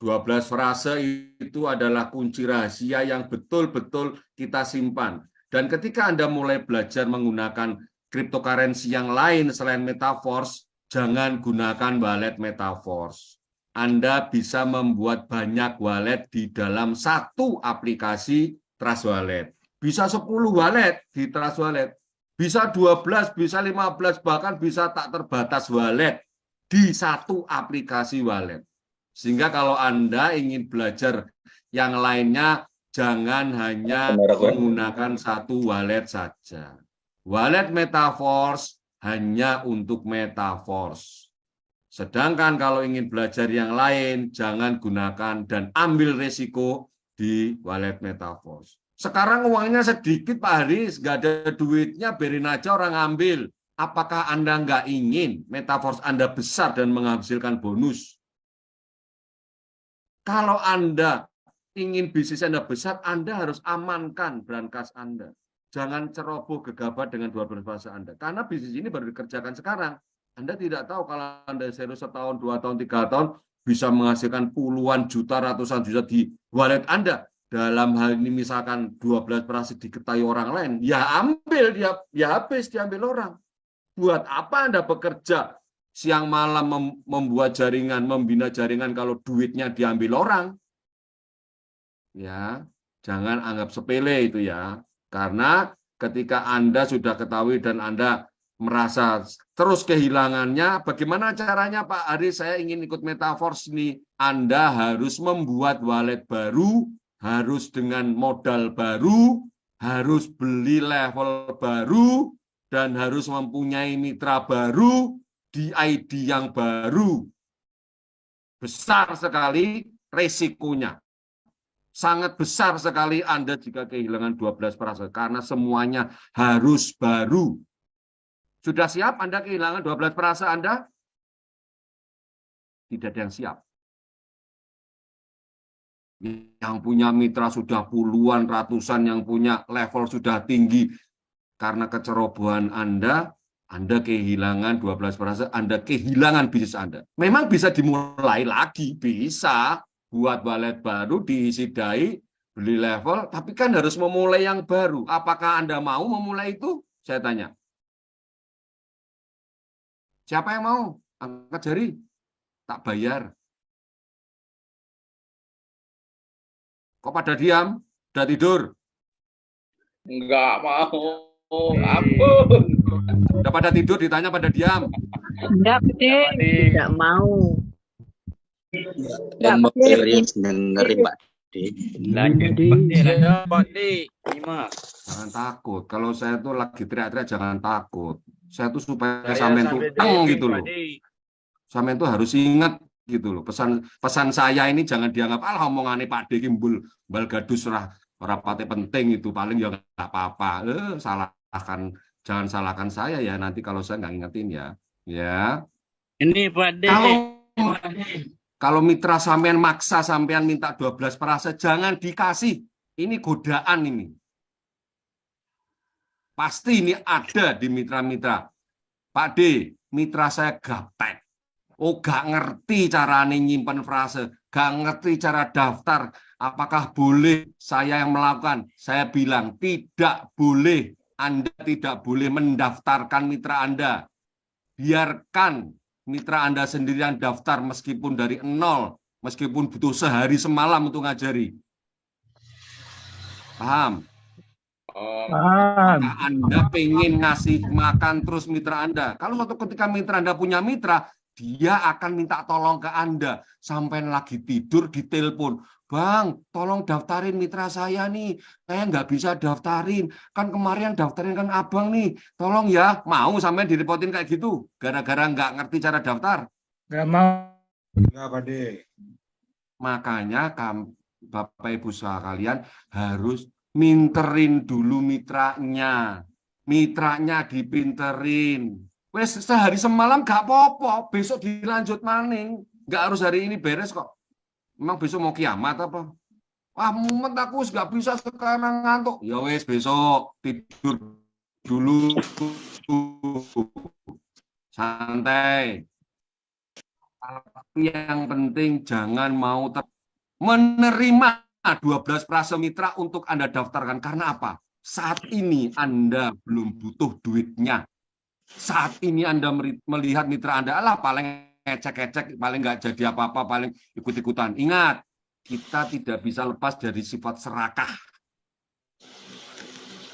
12 frase itu adalah kunci rahasia yang betul-betul kita simpan. Dan ketika Anda mulai belajar menggunakan cryptocurrency yang lain selain Metaforce, jangan gunakan wallet Metaforce. Anda bisa membuat banyak wallet di dalam satu aplikasi Trust Wallet. Bisa 10 wallet di Trust Wallet. Bisa 12, bisa 15, bahkan bisa tak terbatas wallet di satu aplikasi wallet. Sehingga kalau Anda ingin belajar yang lainnya, jangan hanya menggunakan satu wallet saja. Wallet Metaforce hanya untuk Metaforce. Sedangkan kalau ingin belajar yang lain, jangan gunakan dan ambil resiko di wallet Metaforce. Sekarang uangnya sedikit, Pak Haris, nggak ada duitnya, biarin aja orang ambil. Apakah Anda nggak ingin Metaforce Anda besar dan menghasilkan bonus? Kalau Anda ingin bisnis Anda besar, Anda harus amankan brankas Anda. Jangan ceroboh gegabah dengan 12 frase Anda. Karena bisnis ini baru dikerjakan sekarang. Anda tidak tahu kalau Anda serius setahun, 2 tahun, 3 tahun, bisa menghasilkan puluhan juta, ratusan juta di wallet Anda. Dalam hal ini misalkan 12 frase diketahui orang lain, ya ambil, dia ya habis diambil orang. Buat apa Anda bekerja siang malam membuat jaringan, membina jaringan kalau duitnya diambil orang? Ya, jangan anggap sepele itu ya. Karena ketika Anda sudah ketahui dan Anda merasa terus kehilangannya, bagaimana caranya Pak Haris, saya ingin ikut Metaforce ini. Anda harus membuat wallet baru, harus dengan modal baru, harus beli level baru, dan harus mempunyai mitra baru di ID yang baru. Besar sekali resikonya. Sangat besar sekali Anda jika kehilangan 12 frase, karena semuanya harus baru. Sudah siap Anda kehilangan 12 frase Anda? Tidak ada yang siap. Yang punya mitra sudah puluhan, ratusan, yang punya level sudah tinggi. Karena kecerobohan Anda kehilangan 12 frase, Anda kehilangan bisnis Anda. Memang bisa dimulai lagi, bisa. Buat wallet baru, diisi DAI, beli level, tapi kan harus memulai yang baru. Apakah Anda mau memulai itu? Saya tanya. Siapa yang mau? Angkat jari. Tak bayar. Kok pada diam? Udah tidur? Enggak mau. Ampun. Udah pada tidur, ditanya pada diam. Enggak, tidak mau. Dan mau serius dengerin Pak D. Jangan takut. Kalau saya tuh lagi teriak-teriak, jangan takut. Saya tuh supaya sampean tuh teng gitu loh. Sampean itu harus ingat gitu loh. Pesan saya ini jangan dianggap omongane Pak D kimbul bal gadus ora pate penting itu, paling ya nggak apa-apa. Salahkan, jangan salahkan saya ya nanti kalau saya nggak ingetin ya. Ya. Ini Pak D. Kalau mitra sampean maksa sampean minta 12 perasa, jangan dikasih. Ini godaan ini. Pasti ini ada di mitra-mitra. Pak D, mitra saya gaptek. Oh, gak ngerti cara nyimpen frase, gak ngerti cara daftar. Apakah boleh saya yang melakukan? Saya bilang tidak boleh. Anda tidak boleh mendaftarkan mitra Anda. Biarkan mitra Anda sendiri yang daftar meskipun dari nol, meskipun butuh sehari semalam untuk ngajari. Paham? Maka Anda pengen ngasih makan terus mitra Anda. Kalau suatu ketika mitra Anda punya mitra, dia akan minta tolong ke Anda. Sampai lagi tidur ditelepon, Bang, tolong daftarin mitra saya nih. Saya nggak bisa daftarin. Kan kemarin daftarin kan abang nih. Tolong ya. Mau sampai direpotin kayak gitu? Gara-gara nggak ngerti cara daftar? Nggak mau. Nggak, Pak D. Makanya Bapak Ibu sekalian harus minterin dulu mitranya. Mitranya dipinterin. Wes sehari semalam gak apa-apa, besok dilanjut maning. Gak harus hari ini beres kok. Emang besok mau kiamat apa? Wah, mumet aku gak bisa sekarang ngantuk. Ya wes besok tidur dulu. Santai. Tapi yang penting jangan mau menerima 12 frase mitra untuk Anda daftarkan. Karena apa? Saat ini Anda belum butuh duitnya. Saat ini Anda melihat mitra Anda, alah paling ngecek-ngecek, paling nggak jadi apa-apa, paling ikut-ikutan. Ingat, kita tidak bisa lepas dari sifat serakah.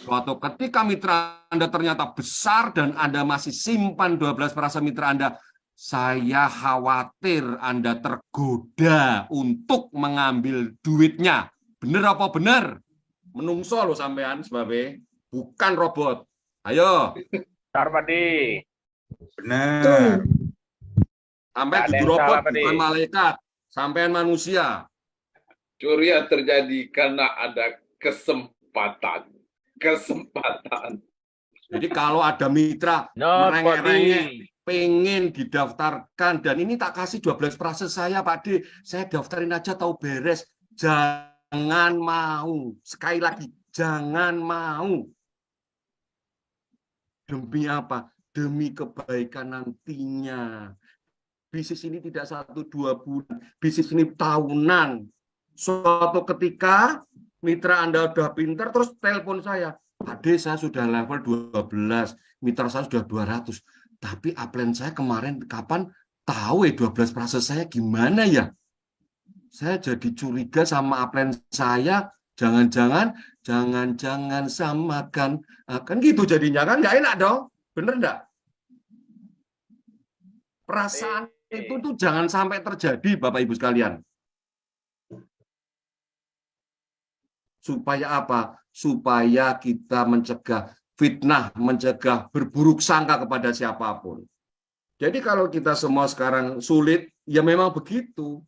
Suatu ketika mitra Anda ternyata besar dan Anda masih simpan 12 frase mitra Anda, saya khawatir Anda tergoda untuk mengambil duitnya. Bener apa bener? Menungso loh sampean sebabnya, bukan robot. Ayo. Benar, Pak D. Benar. Sampai jadi robot, bukan malaikat. Sampean manusia. Curian terjadi karena ada kesempatan. Jadi kalau ada mitra merengek-rengek, pengen didaftarkan, dan ini tak kasih 12 frase saya, Pak D, saya daftarin aja tahu beres. Jangan mau. Sekali lagi, jangan mau. Demi apa? Demi kebaikan nantinya. Bisnis ini tidak 1-2 bulan. Bisnis ini tahunan. Suatu ketika, mitra Anda udah pintar, terus telepon saya. Pak D, saya sudah level 12. Mitra saya sudah 200. Tapi upline saya kemarin, kapan? Tahu ya 12 frase saya gimana ya? Saya jadi curiga sama upline saya. Jangan-jangan samakan. Kan gitu jadinya, kan nggak enak dong. Bener nggak? Perasaan itu tuh jangan sampai terjadi, Bapak Ibu sekalian. Supaya apa? Supaya kita mencegah fitnah, mencegah berburuk sangka kepada siapapun. Jadi kalau kita semua sekarang sulit, ya memang begitu.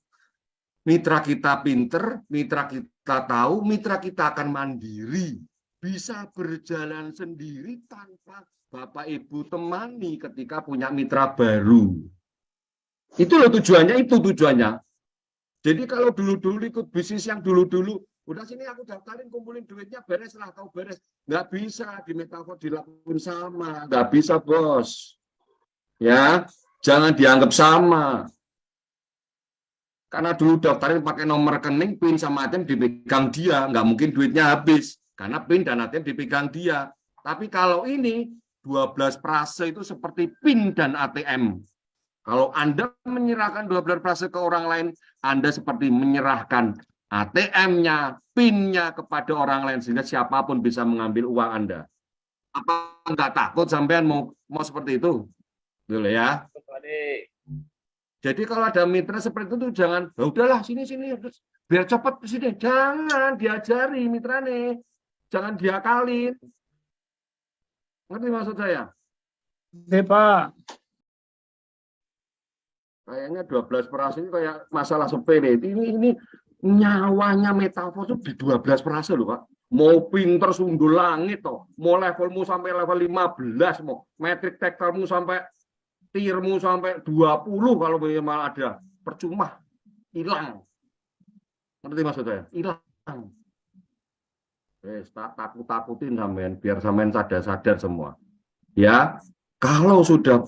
Mitra kita pinter, mitra kita tahu, mitra kita akan mandiri. Bisa berjalan sendiri tanpa Bapak Ibu temani ketika punya mitra baru. Itu loh tujuannya, itu tujuannya. Jadi kalau dulu-dulu ikut bisnis yang dulu-dulu, udah sini aku daftarin, kumpulin duitnya, beres lah, tahu beres. Nggak bisa di metafor dilakukan sama, nggak bisa bos. Ya, jangan dianggap sama. Karena dulu daftarin pakai nomor rekening, PIN sama ATM dipegang dia, nggak mungkin duitnya habis. Karena PIN dan ATM dipegang dia. Tapi kalau ini, 12 frase itu seperti PIN dan ATM. Kalau Anda menyerahkan 12 frase ke orang lain, Anda seperti menyerahkan ATM-nya, PIN-nya kepada orang lain, sehingga siapapun bisa mengambil uang Anda. Apa nggak takut sampean mau seperti itu? Boleh ya? Jadi kalau ada mitra seperti itu jangan, ya udahlah sini biar cepat sini. Jangan diajari mitrane, jangan diakalin. Ngerti maksud saya? Oke, Pak. Kayaknya 12% ini kayak masalah sepele. Ini nyawanya Metaverse itu di 12% loh, Pak. Mau pinter sundul langit toh, mau levelmu sampai level 15, mau metrik tektalmu sampai tiermu sampai 20 kalau minimal ada, percuma, hilang. Ngerti maksud saya? Hilang. Takut-takutin sampean, biar sampean sadar-sadar semua. Ya. Kalau sudah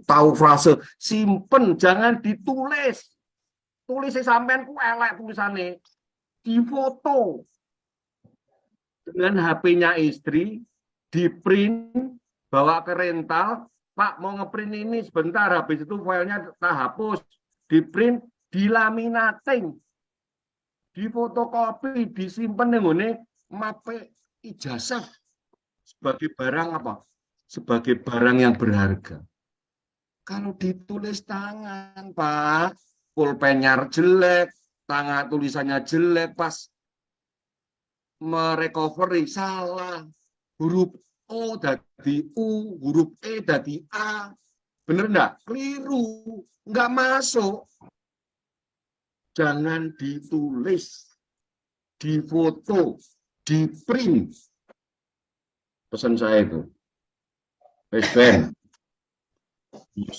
tahu frase, simpen, jangan ditulis. Tulisnya sampean ku elek tulisannya. Difoto. Dengan HP-nya istri, di-print, bawa ke rental, Pak mau nge-print ini sebentar, habis itu filenya tak hapus, di-print, dilaminating, difotokopi, disimpan dengan mape ijazah sebagai barang apa? Sebagai barang yang berharga. Kalau ditulis tangan, Pak, pulpennya jelek, tangan tulisannya jelek, pas merecovery salah, huruf O dari U, huruf E dari A, bener enggak? Keliru, enggak masuk. Jangan ditulis, difoto, di print. Pesan saya itu. Ben,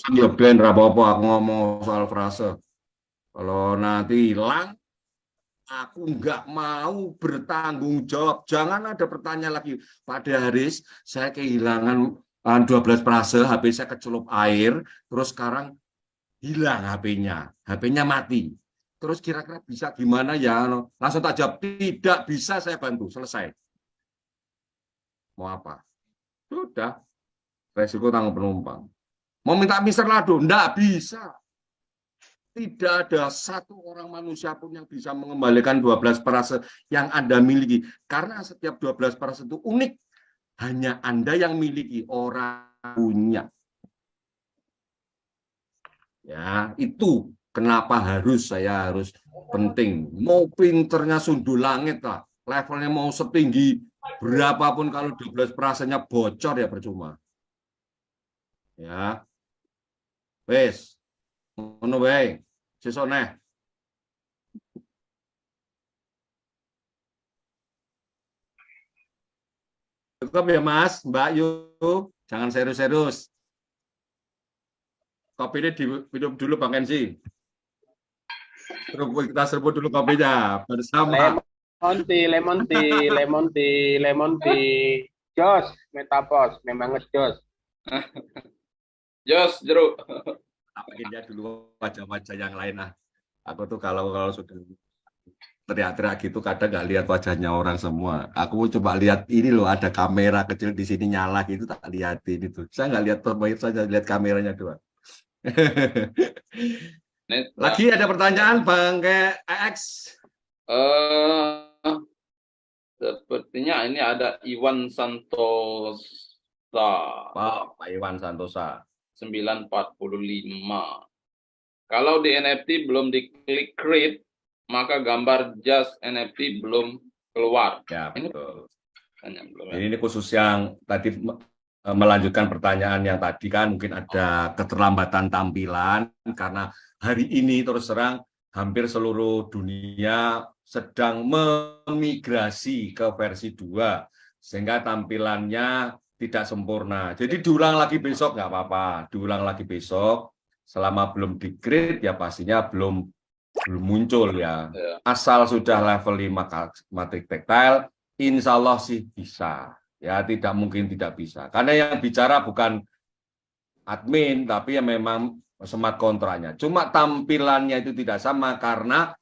ya Ben, apa-apa aku ngomong soal frase. Kalau nanti hilang, aku nggak mau bertanggung jawab. Jangan ada pertanyaan lagi. Pak Haris, saya kehilangan 12 frase, HP saya kecelup air, terus sekarang hilang HP-nya. HP-nya mati. Terus kira-kira bisa gimana ya? Langsung tak jawab, tidak bisa saya bantu. Selesai. Mau apa? Sudah. Resiko tanggung penumpang. Mau minta Mister Lado? Enggak bisa. Tidak ada satu orang manusia pun yang bisa mengembalikan 12% yang Anda miliki. Karena setiap 12% itu unik. Hanya Anda yang miliki, orang punya. Ya, itu kenapa saya harus penting. Mau pinternya sundul langit lah. Levelnya mau setinggi berapapun, kalau 12%-nya bocor ya percuma. Ya, wes, ngono bae, sesuk neh. Cukup ya Mas, Mbak Yu, jangan serius-serius. Kopinya diminum dulu Bang Enzi. Kita serbu dulu kopinya bersama. Lemon tea. Jos, Metapos, memang ngejos. Jos, jeruk. Bikin dia dulu wajah-wajah yang lain lah. Aku tuh kalau sudah teriak-teriak gitu kadang nggak lihat wajahnya orang semua. Aku coba lihat ini loh, ada kamera kecil di sini nyala gitu, tak lihatin itu. Saya nggak lihat terbaik saja, lihat kameranya doang. Lagi ada pertanyaan Bang X? Sepertinya ini ada Iwan Santosa. Pak Iwan Santosa. 945. Kalau di NFT belum diklik create, maka gambar just NFT belum keluar. Ya, betul. Ini khusus yang tadi melanjutkan pertanyaan yang tadi kan, mungkin ada keterlambatan tampilan karena hari ini terus terang hampir seluruh dunia sedang memigrasi ke versi 2 sehingga tampilannya tidak sempurna. Jadi diulang lagi besok nggak apa-apa, diulang lagi besok. Selama belum di-create ya pastinya belum muncul ya. Asal sudah level 5 matrik tactile, insya Allah sih bisa. Ya tidak mungkin tidak bisa. Karena yang bicara bukan admin, tapi ya memang smart kontraknya. Cuma tampilannya itu tidak sama karena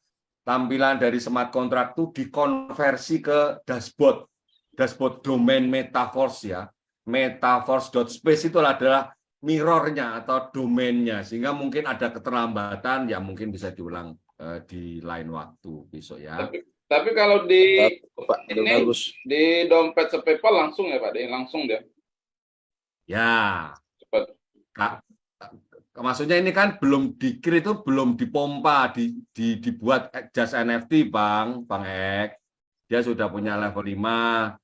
tampilan dari smart contract itu dikonversi ke dashboard domain Metaverse ya. Metaverse.space itu adalah mirrornya atau domainnya, sehingga mungkin ada keterlambatan, ya mungkin bisa diulang di lain waktu besok ya. Tapi kalau di di dompet SPayPal langsung ya Pak, langsung dia. Ya. Cepat. Maksudnya ini kan belum di-create, itu belum dipompa, dibuat just NFT Bang Ek. Dia sudah punya level 5.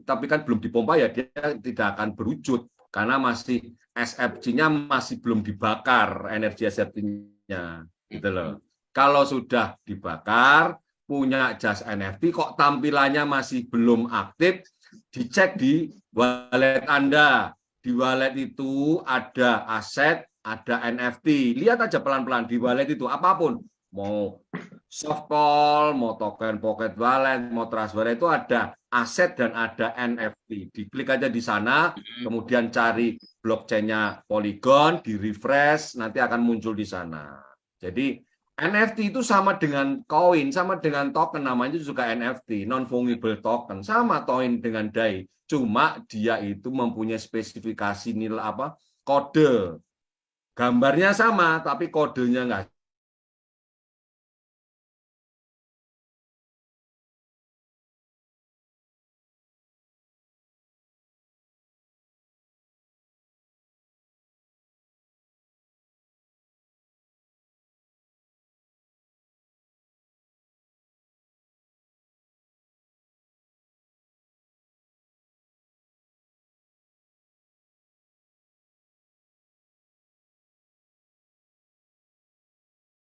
Tapi kan belum dipompa ya dia tidak akan berwujud karena masih SFC-nya masih belum dibakar, energi SFC-nya, gitu loh. Kalau sudah dibakar, punya jas NFT, kok tampilannya masih belum aktif, dicek di wallet Anda. Di wallet itu ada aset, ada NFT. Lihat aja pelan-pelan di wallet itu, apapun. Mau softball, mau token pocket wallet, mau trust wallet, itu ada aset dan ada NFT. Diklik aja di sana, kemudian cari blockchain-nya Polygon, di refresh, nanti akan muncul di sana. Jadi NFT itu sama dengan koin, sama dengan token, namanya juga NFT, non-fungible token, sama token dengan DAI. Cuma dia itu mempunyai spesifikasi nilai kode. Gambarnya sama, tapi kodenya nggak